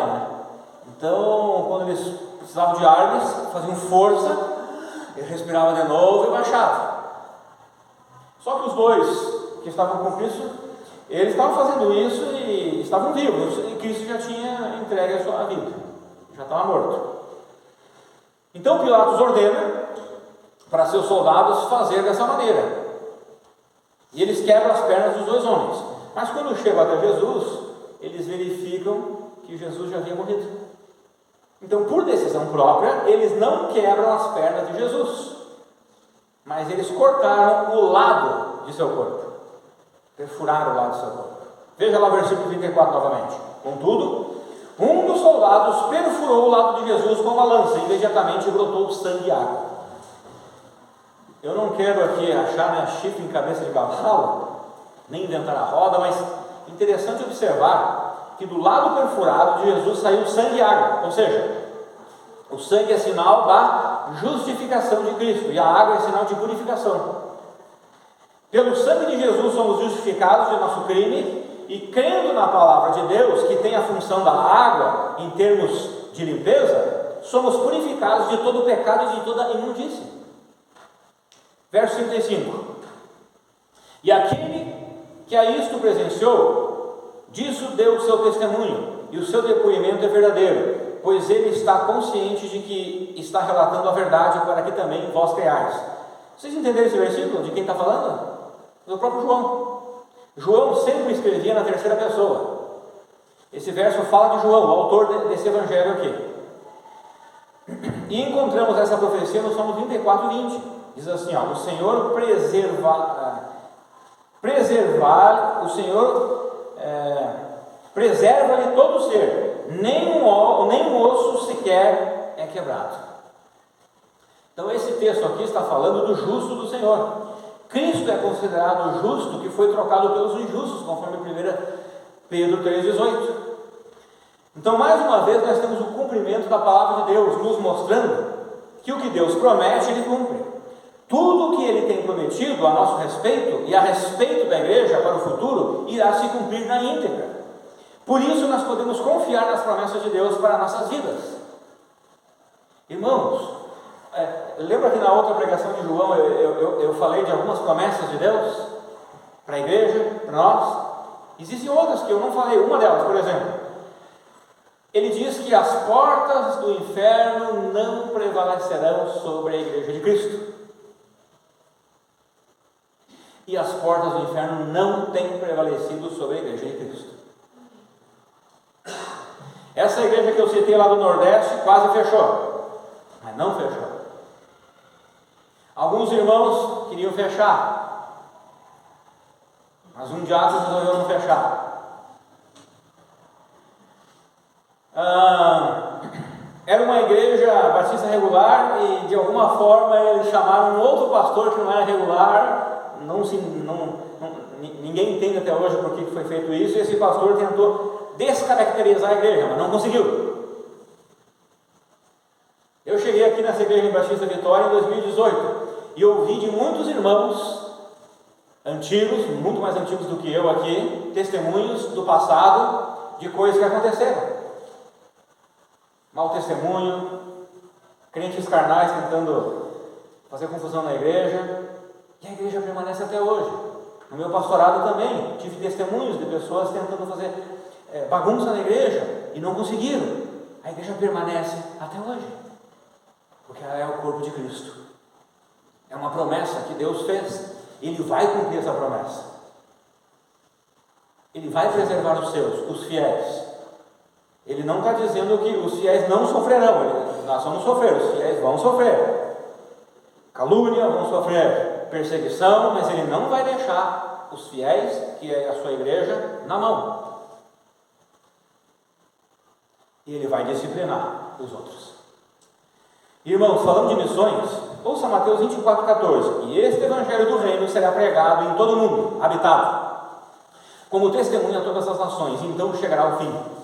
Então, quando eles precisavam de ar, eles faziam força, eles respiravam de novo e baixavam. Só que os dois que estavam com Cristo, eles estavam fazendo isso e estavam vivos, e Cristo já tinha entregue a sua vida, já estava morto. Então Pilatos ordena para seus soldados fazer dessa maneira, e eles quebram as pernas dos dois homens. Mas quando chegam até Jesus, eles verificam que Jesus já havia morrido. Então, por decisão própria, eles não quebram as pernas de Jesus, mas eles cortaram o lado de seu corpo, perfuraram o lado de seu corpo. Veja lá o versículo 34 novamente. Contudo, um dos soldados perfurou o lado de Jesus com uma lança, e imediatamente brotou sangue e água. Eu não quero aqui achar chifre em cabeça de cavalo, nem inventar a roda, mas interessante observar que do lado perfurado de Jesus saiu sangue e água, ou seja, o sangue é sinal da justificação de Cristo e a água é sinal de purificação. Pelo sangue de Jesus somos justificados de nosso crime e, crendo na palavra de Deus, que tem a função da água em termos de limpeza, somos purificados de todo o pecado e de toda imundícia. Verso 35: E aquele que a isto presenciou, disso deu o seu testemunho, e o seu depoimento é verdadeiro, pois ele está consciente de que está relatando a verdade, para que também vós creiais. Vocês entenderam esse versículo? De quem está falando? Do próprio João. João sempre escrevia na terceira pessoa. Esse verso fala de João, o autor desse evangelho aqui. E encontramos essa profecia no Salmo 34:20. Diz assim, ó: o Senhor preserva-lhe todo o ser, nem um osso sequer é quebrado. Então esse texto aqui está falando do justo do Senhor. Cristo é considerado o justo que foi trocado pelos injustos, conforme 1 Pedro 3,18. Então, mais uma vez, nós temos o cumprimento da palavra de Deus, nos mostrando que o que Deus promete, Ele cumpre. Tudo o que Ele tem prometido a nosso respeito e a respeito da igreja para o futuro, irá se cumprir na íntegra. Por isso, nós podemos confiar nas promessas de Deus para nossas vidas. Irmãos, lembra que na outra pregação de João eu falei de algumas promessas de Deus para a igreja, para nós? Existem outras que eu não falei. Uma delas, por exemplo, ele diz que as portas do inferno não prevalecerão sobre a igreja de Cristo. E as portas do inferno não têm prevalecido sobre a igreja de Cristo. Essa igreja que eu citei lá do Nordeste quase fechou, mas não fechou. Alguns irmãos queriam fechar, mas um diácono resolveu não fechar. Era uma igreja batista regular e de alguma forma eles chamaram um outro pastor que não era regular. Ninguém entende até hoje por que foi feito isso. E esse pastor tentou descaracterizar a igreja, mas não conseguiu. Eu cheguei aqui nessa igreja em Batista Vitória em 2018 e ouvi de muitos irmãos antigos, muito mais antigos do que eu aqui, testemunhos do passado de coisas que aconteceram. Mau testemunho, crentes carnais tentando fazer confusão na igreja, e a igreja permanece até hoje. No meu pastorado também tive testemunhos de pessoas tentando fazer bagunça na igreja e não conseguiram. A igreja permanece até hoje, porque ela é o corpo de Cristo. É uma promessa que Deus fez. Ele vai cumprir essa promessa. Ele vai preservar os seus, os fiéis. Ele não está dizendo que os fiéis não sofrerão. Nós vamos sofrer, os fiéis vão sofrer calúnia, vão sofrer perseguição, mas Ele não vai deixar os fiéis, que é a sua igreja, na mão. E Ele vai disciplinar os outros. Irmãos, falando de missões, ouça Mateus 24,14. E este evangelho do reino será pregado em todo o mundo, habitado, como testemunha a todas as nações, então chegará o fim.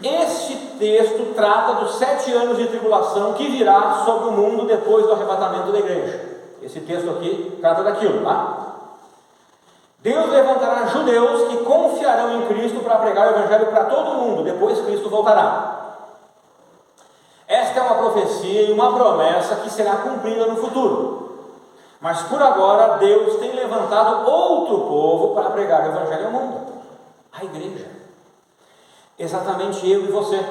Este texto trata dos 7 anos de tribulação que virá sobre o mundo depois do arrebatamento da igreja. Esse texto aqui trata daquilo, tá? Deus levantará judeus que confiarão em Cristo para pregar o evangelho para todo o mundo, depois Cristo voltará. Esta é uma profecia e uma promessa que será cumprida no futuro. Mas por agora, Deus tem levantado outro povo para pregar o evangelho ao mundo, a igreja. Exatamente eu e você.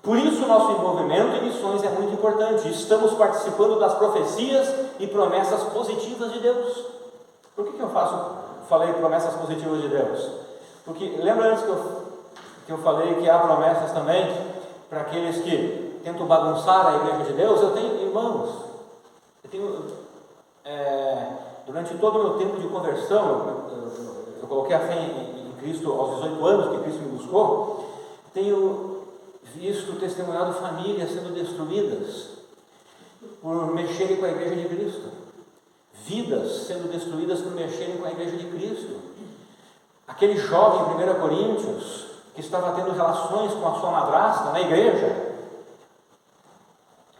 Por isso o nosso envolvimento em missões é muito importante. Estamos participando das profecias e promessas positivas de Deus. Por que eu falei promessas positivas de Deus? Porque lembra antes que eu falei que há promessas também para aqueles que tentam bagunçar a igreja de Deus? Eu tenho irmãos, durante todo o meu tempo de conversão, eu coloquei a fé em Cristo aos 18 anos, que Cristo me buscou. Tenho visto, testemunhado famílias sendo destruídas por mexerem com a igreja de Cristo. vidas sendo destruídas por mexerem com a igreja de Cristo. Aquele jovem em 1 Coríntios, que estava tendo relações com a sua madrasta na igreja,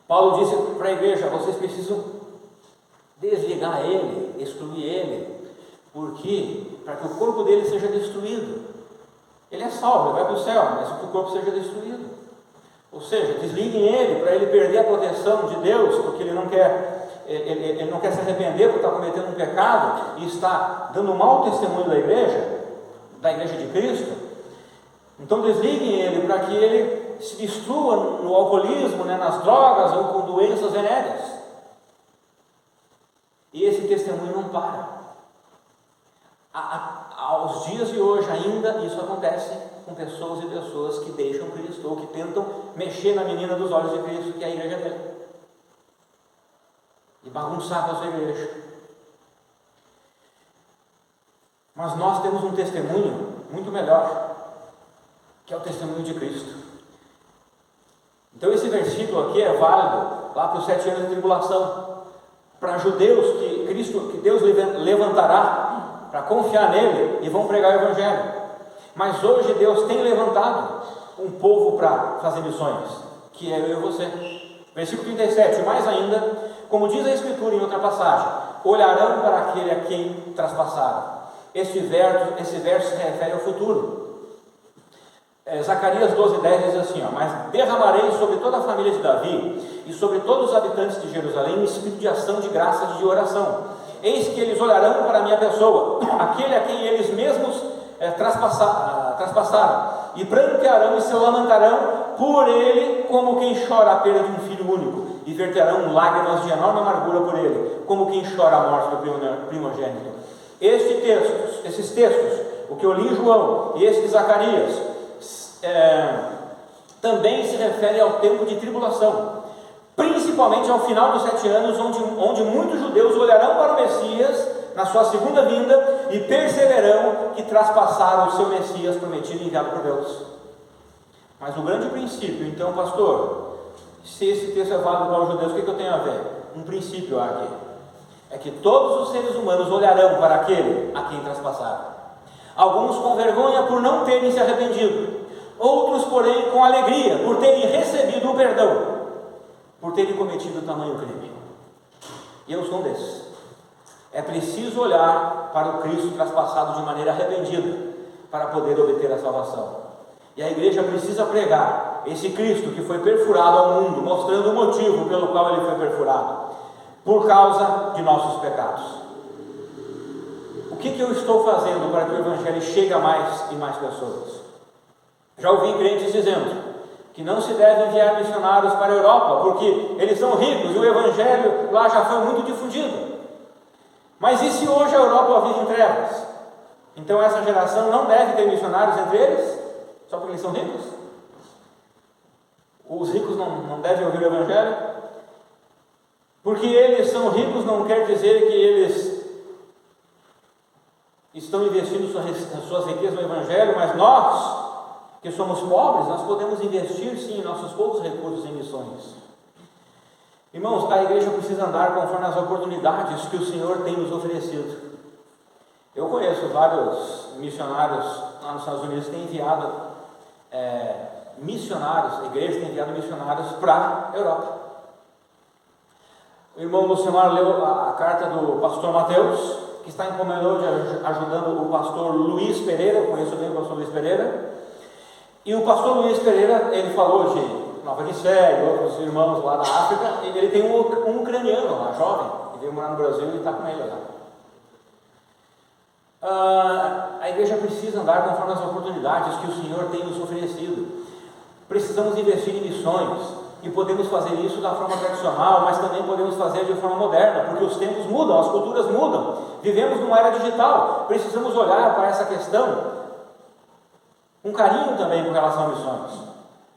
Paulo disse para a igreja: vocês precisam desligar ele, excluir ele, para que o corpo dele seja destruído. Ele é salvo, ele vai para o céu, mas que o corpo seja destruído. Ou seja, desliguem ele para ele perder a proteção de Deus, porque ele não quer se arrepender por estar cometendo um pecado e está dando um mau testemunho da igreja de Cristo. Então desliguem ele para que ele se destrua no alcoolismo, nas drogas ou com doenças venéreas. E esse testemunho não para. Aos dias de hoje ainda isso acontece com pessoas e pessoas que deixam Cristo ou que tentam mexer na menina dos olhos de Cristo, que é a igreja dele, e bagunçar com a sua igreja. Mas nós temos um testemunho muito melhor, que é o testemunho de Cristo. Então esse versículo aqui é válido lá para os 7 anos de tribulação, para judeus que Deus levantará para confiar nele e vão pregar o evangelho. Mas hoje Deus tem levantado um povo para fazer missões, que é eu e você. Versículo 37, mais ainda, como diz a Escritura em outra passagem: olharão para aquele a quem traspassaram. Esse verso se refere ao futuro. Zacarias 12:10 diz assim: mas derramarei sobre toda a família de Davi e sobre todos os habitantes de Jerusalém um espírito de ação, de graça e de oração. Eis que eles olharão para a minha pessoa, aquele a quem eles mesmos traspassaram, e prantearão e se lamentarão por ele, como quem chora a perda de um filho único, e verterão lágrimas de enorme amargura por ele, como quem chora a morte do primogênito. Esses textos, o que eu li em João e esse de Zacarias, também se refere ao tempo de tribulação, principalmente ao final dos 7 anos, onde muitos judeus olharão para o Messias na sua segunda vinda e perceberão que traspassaram o seu Messias prometido e enviado por Deus. Mas o grande princípio, então, pastor, se esse texto é válido para os judeus, o que eu tenho a ver? Um princípio aqui, é que todos os seres humanos olharão para aquele a quem traspassaram. Alguns com vergonha por não terem se arrependido, outros, porém, com alegria por terem recebido o perdão, por terem cometido tamanho crime. E eu sou um desses. É preciso olhar para o Cristo traspassado de maneira arrependida para poder obter a salvação. E a igreja precisa pregar esse Cristo que foi perfurado ao mundo, mostrando o motivo pelo qual ele foi perfurado: por causa de nossos pecados. O que eu estou fazendo para que o evangelho chegue a mais e mais pessoas? Já ouvi crentes dizendo que não se deve enviar missionários para a Europa, porque eles são ricos e o evangelho lá já foi muito difundido. Mas e se hoje a Europa vive em trevas? Então essa geração não deve ter missionários entre eles, só porque eles são ricos? Os ricos não devem ouvir o evangelho? Porque eles são ricos não quer dizer que eles estão investindo suas riquezas no evangelho, mas nós, que somos pobres, nós podemos investir sim nossos poucos recursos em missões. Irmãos, a igreja precisa andar conforme as oportunidades que o Senhor tem nos oferecido. Eu conheço vários missionários lá nos Estados Unidos que têm enviado missionários, a igreja tem enviado missionários para a Europa. O irmão Lucimar leu a carta do pastor Mateus, que está em Pomerode ajudando o pastor Luiz Pereira. Eu conheço bem o pastor Luiz Pereira. E o pastor Luiz Pereira, ele falou de Nova Guiné e outros irmãos lá da África. Ele tem um ucraniano lá, jovem, que veio morar no Brasil e está com ele lá. A igreja precisa andar conforme as oportunidades que o Senhor tem nos oferecido. Precisamos investir em missões, e podemos fazer isso da forma tradicional, mas também podemos fazer de forma moderna, porque os tempos mudam, as culturas mudam, vivemos numa era digital, precisamos olhar para essa questão com carinho também com relação a missões.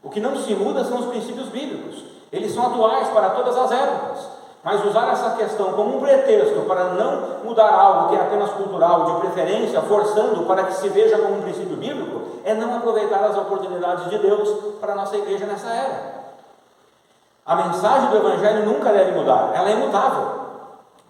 O que não se muda são os princípios bíblicos, eles são atuais para todas as épocas, mas usar essa questão como um pretexto para não mudar algo que é apenas cultural, de preferência, forçando para que se veja como um princípio bíblico, é não aproveitar as oportunidades de Deus para a nossa igreja nessa era. A mensagem do evangelho nunca deve mudar, ela é imutável.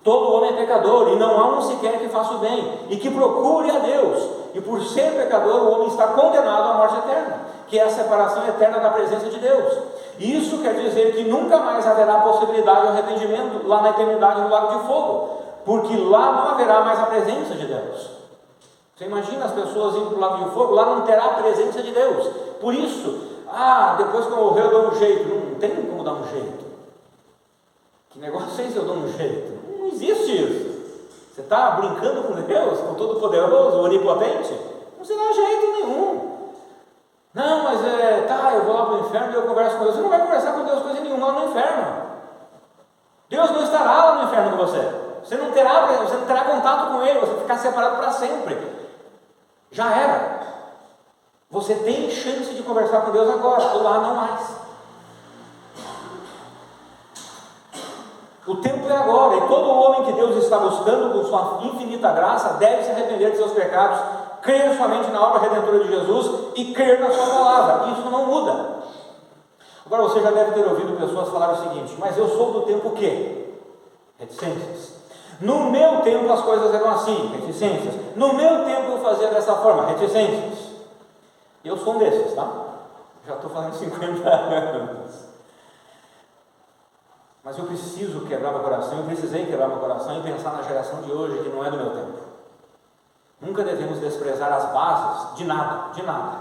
Todo homem é pecador, e não há um sequer que faça o bem, e que procure a Deus. E por ser pecador, o homem está condenado à morte eterna, que é a separação eterna da presença de Deus. E isso quer dizer que nunca mais haverá possibilidade de arrependimento lá na eternidade no lago de fogo, porque lá não haverá mais a presença de Deus. Você imagina as pessoas indo para o lago de fogo, lá não terá a presença de Deus. Por isso, depois que eu morrer eu dou um jeito. Não tem como dar um jeito. Que negócio é esse, eu dou um jeito? Não existe isso. Você está brincando com Deus, com o Todo-Poderoso, o Onipotente? Não se dá jeito nenhum. Não, mas eu vou lá para o inferno e eu converso com Deus. Você não vai conversar com Deus coisa nenhuma lá no inferno. Deus não estará lá no inferno com você. Você não terá contato com Ele, você vai ficar separado para sempre. Já era. Você tem chance de conversar com Deus agora, ou lá não mais. O tempo é agora, e todo homem que Deus está buscando com sua infinita graça deve se arrepender de seus pecados, crer somente na obra redentora de Jesus e crer na sua palavra. Isso não muda. Agora você já deve ter ouvido pessoas falar o seguinte: mas eu sou do tempo o quê? Reticências. No meu tempo as coisas eram assim, reticências. No meu tempo eu fazia dessa forma, reticências. Eu sou um desses, tá? Já estou fazendo 50 anos. Mas eu preciso quebrar meu coração, eu precisei quebrar meu coração e pensar na geração de hoje que não é do meu tempo. Nunca devemos desprezar as bases de nada, de nada.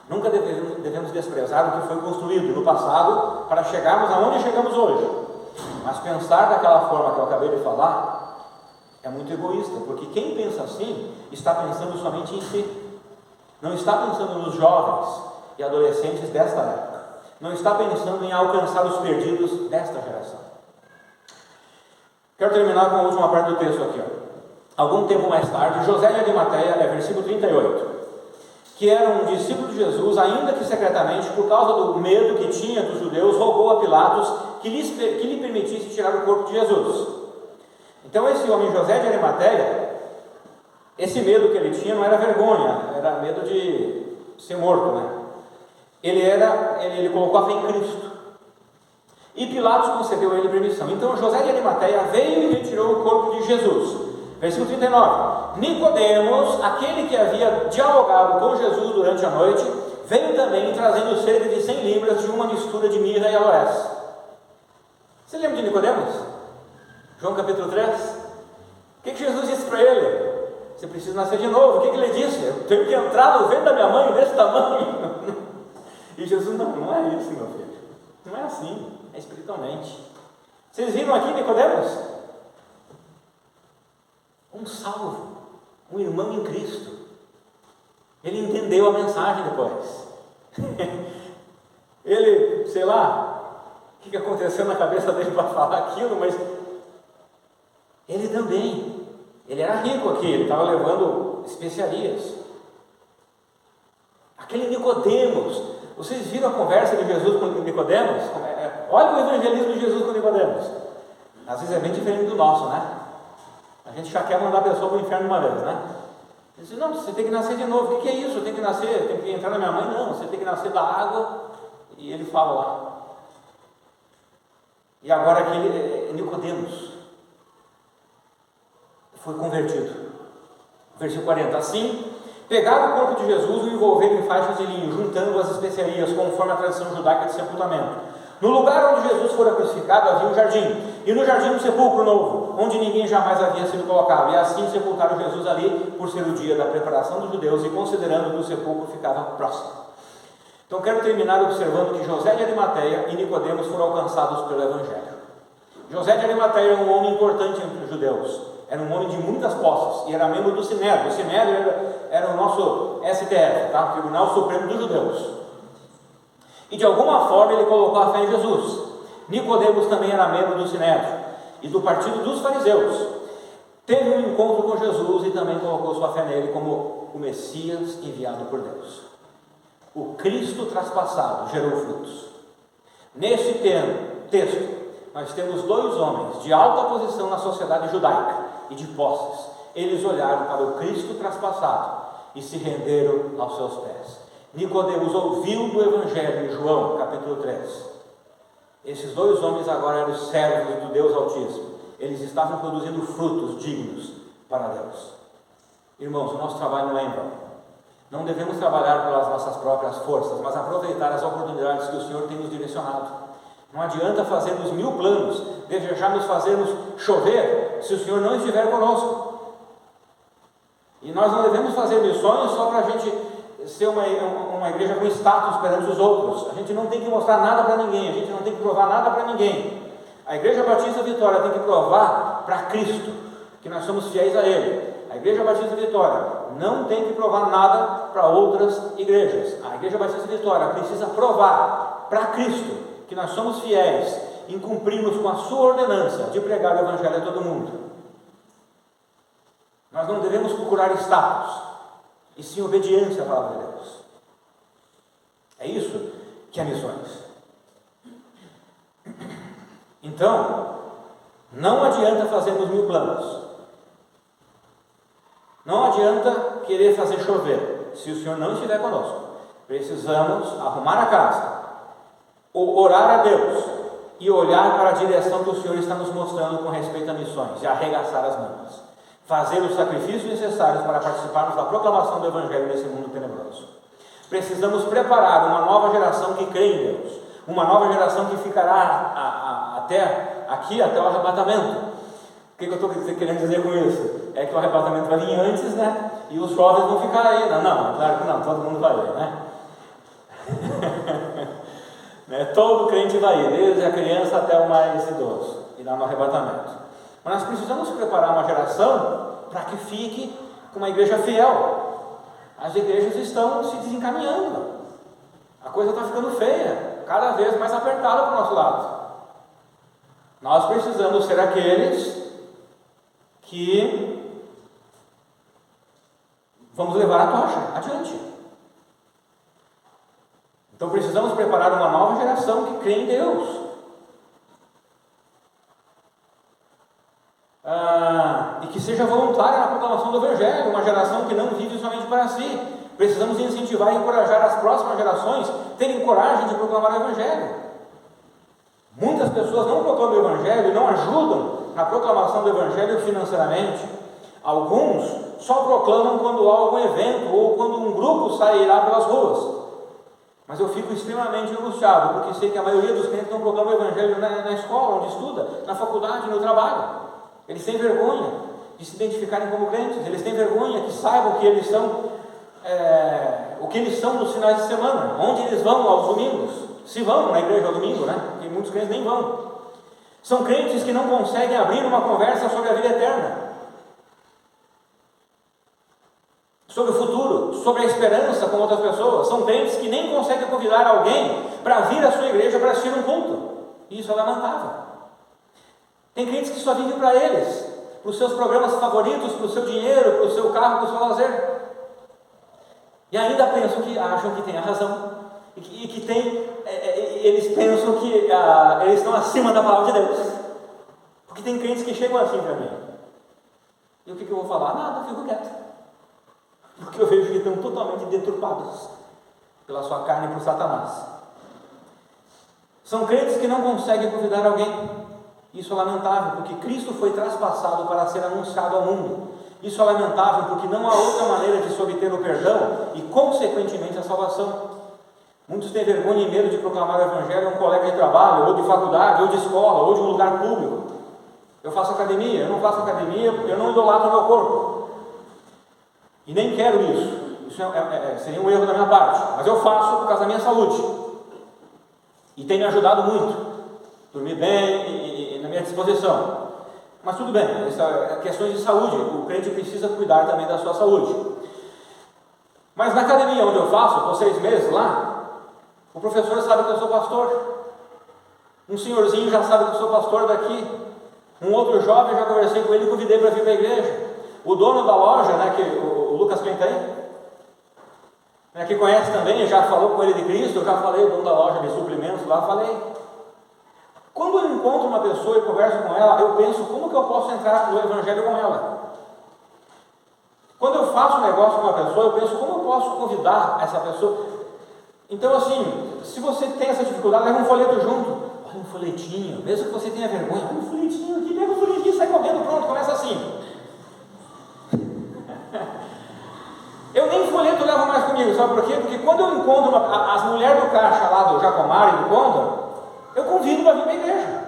Nunca devemos desprezar o que foi construído no passado para chegarmos aonde chegamos hoje. Mas pensar daquela forma que eu acabei de falar é muito egoísta, porque quem pensa assim está pensando somente em si. Não está pensando nos jovens e adolescentes desta época. Não está pensando em alcançar os perdidos desta geração. Quero terminar com a última parte do texto aqui. Algum tempo mais tarde, José de Arimateia, versículo 38, que era um discípulo de Jesus, ainda que secretamente, por causa do medo que tinha dos judeus, rogou a Pilatos que lhe permitisse tirar o corpo de Jesus. Então esse homem José de Arimateia, esse medo que ele tinha não era vergonha, era medo de ser morto, né? Ele colocou a fé em Cristo. E Pilatos concedeu a ele permissão. Então José de Arimateia veio e retirou o corpo de Jesus. Versículo 39. Nicodemos, aquele que havia dialogado com Jesus durante a noite, veio também trazendo cerca de 100 libras de uma mistura de mirra e aloés. Você lembra de Nicodemos? João capítulo 3. O que Jesus disse para ele? Você precisa nascer de novo. O que ele disse? Eu tenho que entrar no ventre da minha mãe desse tamanho. E Jesus, não é isso, meu filho. Não é assim, é espiritualmente. Vocês viram aqui Nicodemos? Um salvo, um irmão em Cristo. Ele entendeu a mensagem depois. Ele, sei lá, o que aconteceu na cabeça dele para falar aquilo, mas ele também, ele era rico aqui, ele estava levando especiarias. Aquele Nicodemos, vocês viram a conversa de Jesus com Nicodemos? Olha o evangelismo de Jesus com Nicodemos. Às vezes é bem diferente do nosso, né? A gente já quer mandar a pessoa para o inferno uma vez, né? Ele diz, não, você tem que nascer de novo. O que é isso? Eu tenho que nascer, tem que entrar na minha mãe? Não, você tem que nascer da água. E ele fala lá. E agora aquele Nicodemos foi convertido. Versículo 40. Assim, pegaram o corpo de Jesus e o envolveram em faixas de linho, juntando as especiarias, conforme a tradição judaica de sepultamento. No lugar onde Jesus fora crucificado havia um jardim, e no jardim um sepulcro novo, onde ninguém jamais havia sido colocado, e assim sepultaram Jesus ali, por ser o dia da preparação dos judeus, e considerando que o sepulcro ficava próximo. Então quero terminar observando que José de Arimateia e Nicodemos foram alcançados pelo Evangelho. José de Arimateia era um homem importante entre os judeus, era um homem de muitas posses, e era membro do Sinédrio. O Sinédrio era o nosso STF, tá? Tribunal Supremo dos Judeus. E de alguma forma ele colocou a fé em Jesus. Nicodemos também era membro do Sinédrio e do partido dos fariseus. Teve um encontro com Jesus e também colocou sua fé nele como o Messias enviado por Deus. O Cristo traspassado gerou frutos. Neste texto, nós temos dois homens de alta posição na sociedade judaica e de posses. Eles olharam para o Cristo traspassado e se renderam aos seus pés. Nicodemos ouviu do Evangelho em João, capítulo 3. Esses dois homens agora eram servos do Deus Altíssimo. eles estavam produzindo frutos dignos para Deus. Irmãos, o nosso trabalho não é em vão. Não devemos trabalhar pelas nossas próprias forças, mas aproveitar as oportunidades que o Senhor tem nos direcionado. Não adianta fazermos 1000 planos, desejarmos fazermos chover, se o Senhor não estiver conosco. E nós não devemos fazer missões só para a gente ser uma igreja com status perante os outros. A gente não tem que mostrar nada para ninguém, a gente não tem que provar nada para ninguém. A Igreja Batista Vitória tem que provar para Cristo que nós somos fiéis a Ele. A Igreja Batista Vitória não tem que provar nada para outras igrejas. A Igreja Batista Vitória precisa provar para Cristo que nós somos fiéis em cumprirmos com a sua ordenança de pregar o Evangelho a todo mundo. Nós não devemos procurar status, e sim obediência à palavra de Deus. É isso que é missões. Então, não adianta fazermos 1000 planos. Não adianta querer fazer chover, se o Senhor não estiver conosco. Precisamos arrumar a casa, orar a Deus e olhar para a direção que o Senhor está nos mostrando com respeito a missões e arregaçar as mangas. Fazer os sacrifícios necessários para participarmos da proclamação do Evangelho nesse mundo tenebroso. Precisamos preparar uma nova geração que crê em Deus, uma nova geração que ficará até o arrebatamento. O que eu estou querendo dizer com isso? É que o arrebatamento vai vir antes, né? E os jovens vão ficar aí. Não, claro que não, todo mundo vai ir, né? Todo crente vai ir, desde a criança até o mais idoso, irá no arrebatamento. Mas nós precisamos preparar uma geração para que fique com uma igreja fiel. As igrejas estão se desencaminhando, a coisa está ficando feia, cada vez mais apertada para o nosso lado. Nós precisamos ser aqueles que vamos levar a tocha adiante. Então precisamos preparar uma nova geração que crê em Deus. E que seja voluntária na proclamação do Evangelho, uma geração que não vive somente para si. Precisamos incentivar e encorajar as próximas gerações a terem coragem de proclamar o Evangelho. Muitas pessoas não proclamam o Evangelho e não ajudam na proclamação do Evangelho financeiramente. Alguns só proclamam quando há algum evento ou quando um grupo sairá pelas ruas. Mas eu fico extremamente angustiado, porque sei que a maioria dos crentes não proclamam o Evangelho na escola, onde estuda, na faculdade, no trabalho. Eles têm vergonha de se identificarem como crentes, eles têm vergonha que saibam que eles são, o que eles são nos finais de semana, onde eles vão aos domingos, se vão na igreja ao domingo, né? Porque muitos crentes nem vão. São crentes que não conseguem abrir uma conversa sobre a vida eterna, sobre o futuro, sobre a esperança com outras pessoas. São crentes que nem conseguem convidar alguém para vir à sua igreja para assistir um culto. Isso é lamentável. Tem crentes que só vivem para eles, para os seus programas favoritos, para o seu dinheiro, para o seu carro, para o seu lazer. E ainda acham que tem a razão. E que eles pensam que eles estão acima da palavra de Deus. Porque tem crentes que chegam assim para mim. E o que eu vou falar? Nada, fico quieto. Porque eu vejo que estão totalmente deturpados pela sua carne e por Satanás. São crentes que não conseguem convidar alguém. Isso é lamentável, porque Cristo foi traspassado para ser anunciado ao mundo. Isso é lamentável, porque não há outra maneira de se obter o perdão e, consequentemente, a salvação. Muitos têm vergonha e medo de proclamar o Evangelho a um colega de trabalho, ou de faculdade, ou de escola, ou de um lugar público. Eu faço academia, eu não faço academia, eu não idolatro o meu corpo. E nem quero isso. Isso seria um erro da minha parte. Mas eu faço por causa da minha saúde. E tem me ajudado muito. Dormir bem e na minha disposição. Mas tudo bem, questões de saúde. O crente precisa cuidar também da sua saúde. Mas na academia onde eu faço, estou 6 meses lá, o professor sabe que eu sou pastor. Um senhorzinho já sabe que eu sou pastor daqui. Um outro jovem, já conversei com ele e convidei para vir para a igreja. O dono da loja, né, o Lucas Quem tem, que conhece também, já falou com ele de Cristo. Eu já falei, o dono da loja de suplementos lá, falei. Quando eu encontro uma pessoa e converso com ela, eu penso, como que eu posso entrar no Evangelho com ela? Quando eu faço um negócio com uma pessoa, eu penso, como eu posso convidar essa pessoa? Então assim, se você tem essa dificuldade, leva um folheto junto. olha um folhetinho, mesmo que você tenha vergonha, olha um folhetinho aqui, pega o folhetinho, sai correndo, pronto, começa assim. Eu nem folheto levo mais comigo, sabe por quê? Porque quando eu encontro as mulheres do caixa lá do Jacomar e do Condor, eu convido para vir para a igreja.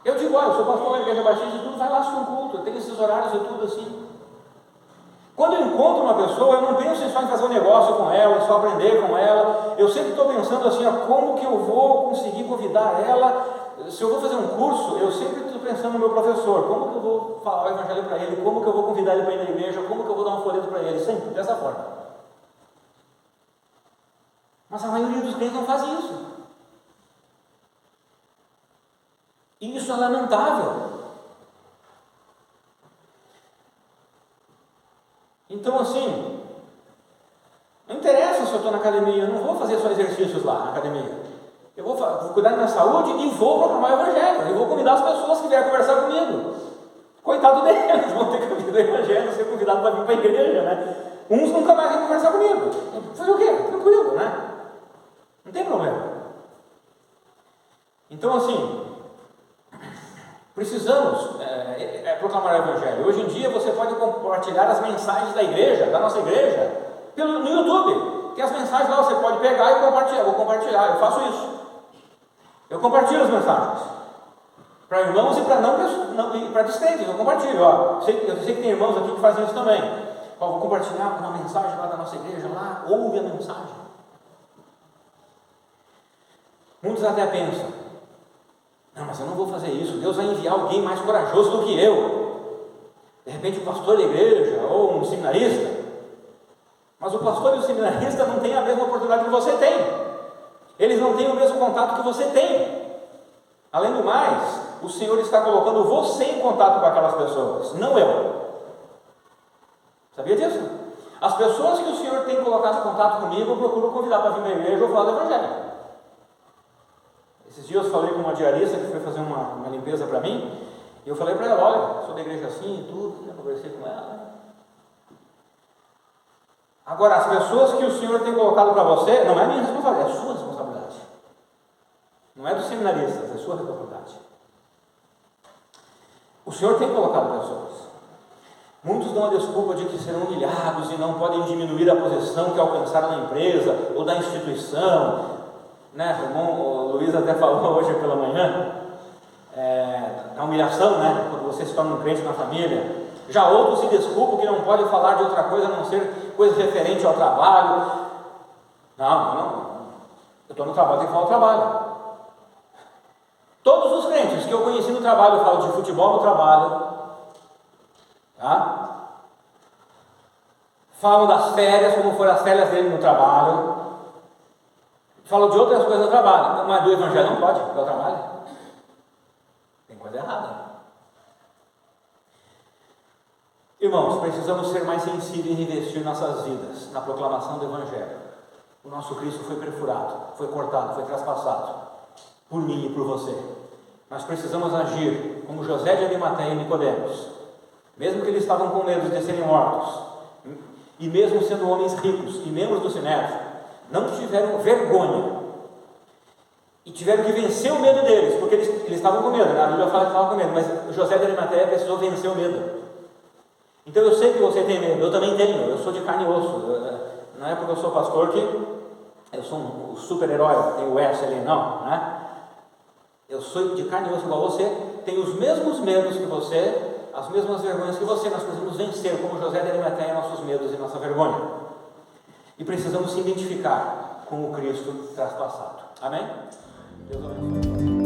Eu digo, olha, eu sou pastor da Igreja Batista e tudo, vai lá assistir um culto, eu tenho esses horários e tudo assim. Quando eu encontro uma pessoa, eu não penso só em fazer um negócio com ela, só aprender com ela. Eu sempre estou pensando assim, ó, como que eu vou conseguir convidar ela. Se eu vou fazer um curso, eu sempre estou pensando no meu professor, como que eu vou falar o evangelho para ele, como que eu vou convidar ele para ir na igreja, como que eu vou dar um folheto para ele, sempre dessa forma. Mas a maioria dos crentes não faz isso. E isso é lamentável. Então assim, não interessa se eu estou na academia, eu não vou fazer só exercícios lá na academia. Eu vou cuidar da minha saúde e vou proclamar o evangelho. Eu vou convidar as pessoas que vierem conversar comigo. Coitado deles, vão ter que ouvir o evangelho, ser convidado para vir para a igreja, né? Uns nunca mais vêm conversar comigo. Fazer o quê? Tranquilo, né? Não tem problema. Então assim, precisamos proclamar o evangelho. Hoje em dia você pode compartilhar as mensagens da igreja, da nossa igreja, no YouTube. Tem as mensagens lá, você pode pegar e compartilhar. Eu vou compartilhar, eu faço isso. Eu compartilho as mensagens para irmãos e para descrentes. Eu compartilho. Ó. Eu sei que tem irmãos aqui que fazem isso também. Ó, vou compartilhar uma mensagem lá da nossa igreja, lá, ouve a mensagem. Muitos até pensam, não, mas eu não vou fazer isso, Deus vai enviar alguém mais corajoso do que eu. De repente o pastor da igreja, ou um seminarista. Mas o pastor e o seminarista não têm a mesma oportunidade que você tem. Eles não têm o mesmo contato que você tem. Além do mais, o Senhor está colocando você em contato com aquelas pessoas, não eu. Sabia disso? As pessoas que o Senhor tem colocado em contato comigo, eu procuro convidar para vir para a igreja ou falar do evangelho. Esses dias eu falei com uma diarista que foi fazer uma limpeza para mim, e eu falei para ela, olha, sou da igreja assim e tudo, eu conversei com ela. Agora, as pessoas que o Senhor tem colocado para você, não é minha responsabilidade, é sua responsabilidade. Não é dos seminaristas, é sua responsabilidade. O Senhor tem colocado pessoas. Muitos dão a desculpa de que serão humilhados e não podem diminuir a posição que alcançaram na empresa ou da instituição. Né? O irmão Luiz até falou hoje pela manhã, da humilhação, né? Quando você se torna um crente na família. Já outros se desculpam que não pode falar de outra coisa a não ser coisa referente ao trabalho. Não. Eu estou no trabalho, tenho que falar do trabalho. Todos os crentes que eu conheci no trabalho, eu falo de futebol no trabalho. Tá? Falam das férias, como foram as férias dele no trabalho. Falam de outras coisas no trabalho. Mas do evangelho não pode, porque é o trabalho. Tem coisa errada. Irmãos, precisamos ser mais sensíveis e investir nossas vidas na proclamação do evangelho. O nosso Cristo foi perfurado, foi cortado, foi traspassado por mim e por você. Nós precisamos agir como José de Arimateia e Nicodemos. Mesmo que eles estavam com medo de serem mortos, e mesmo sendo homens ricos e membros do Sinédrio, não tiveram vergonha e tiveram que vencer o medo deles, porque eles estavam com medo, né? A Bíblia fala que estavam com medo, mas José de Arimateia precisou vencer o medo. Então eu sei que você tem medo, eu também tenho, eu sou de carne e osso. Não é porque eu sou pastor que eu sou um super-herói, tem o S ali, não, né? Eu sou de carne e osso igual você, tenho os mesmos medos que você, as mesmas vergonhas que você. Nós precisamos vencer, como José de Arimateia, nossos medos e nossa vergonha. E precisamos se identificar com o Cristo traspassado. Amém? Deus abençoe.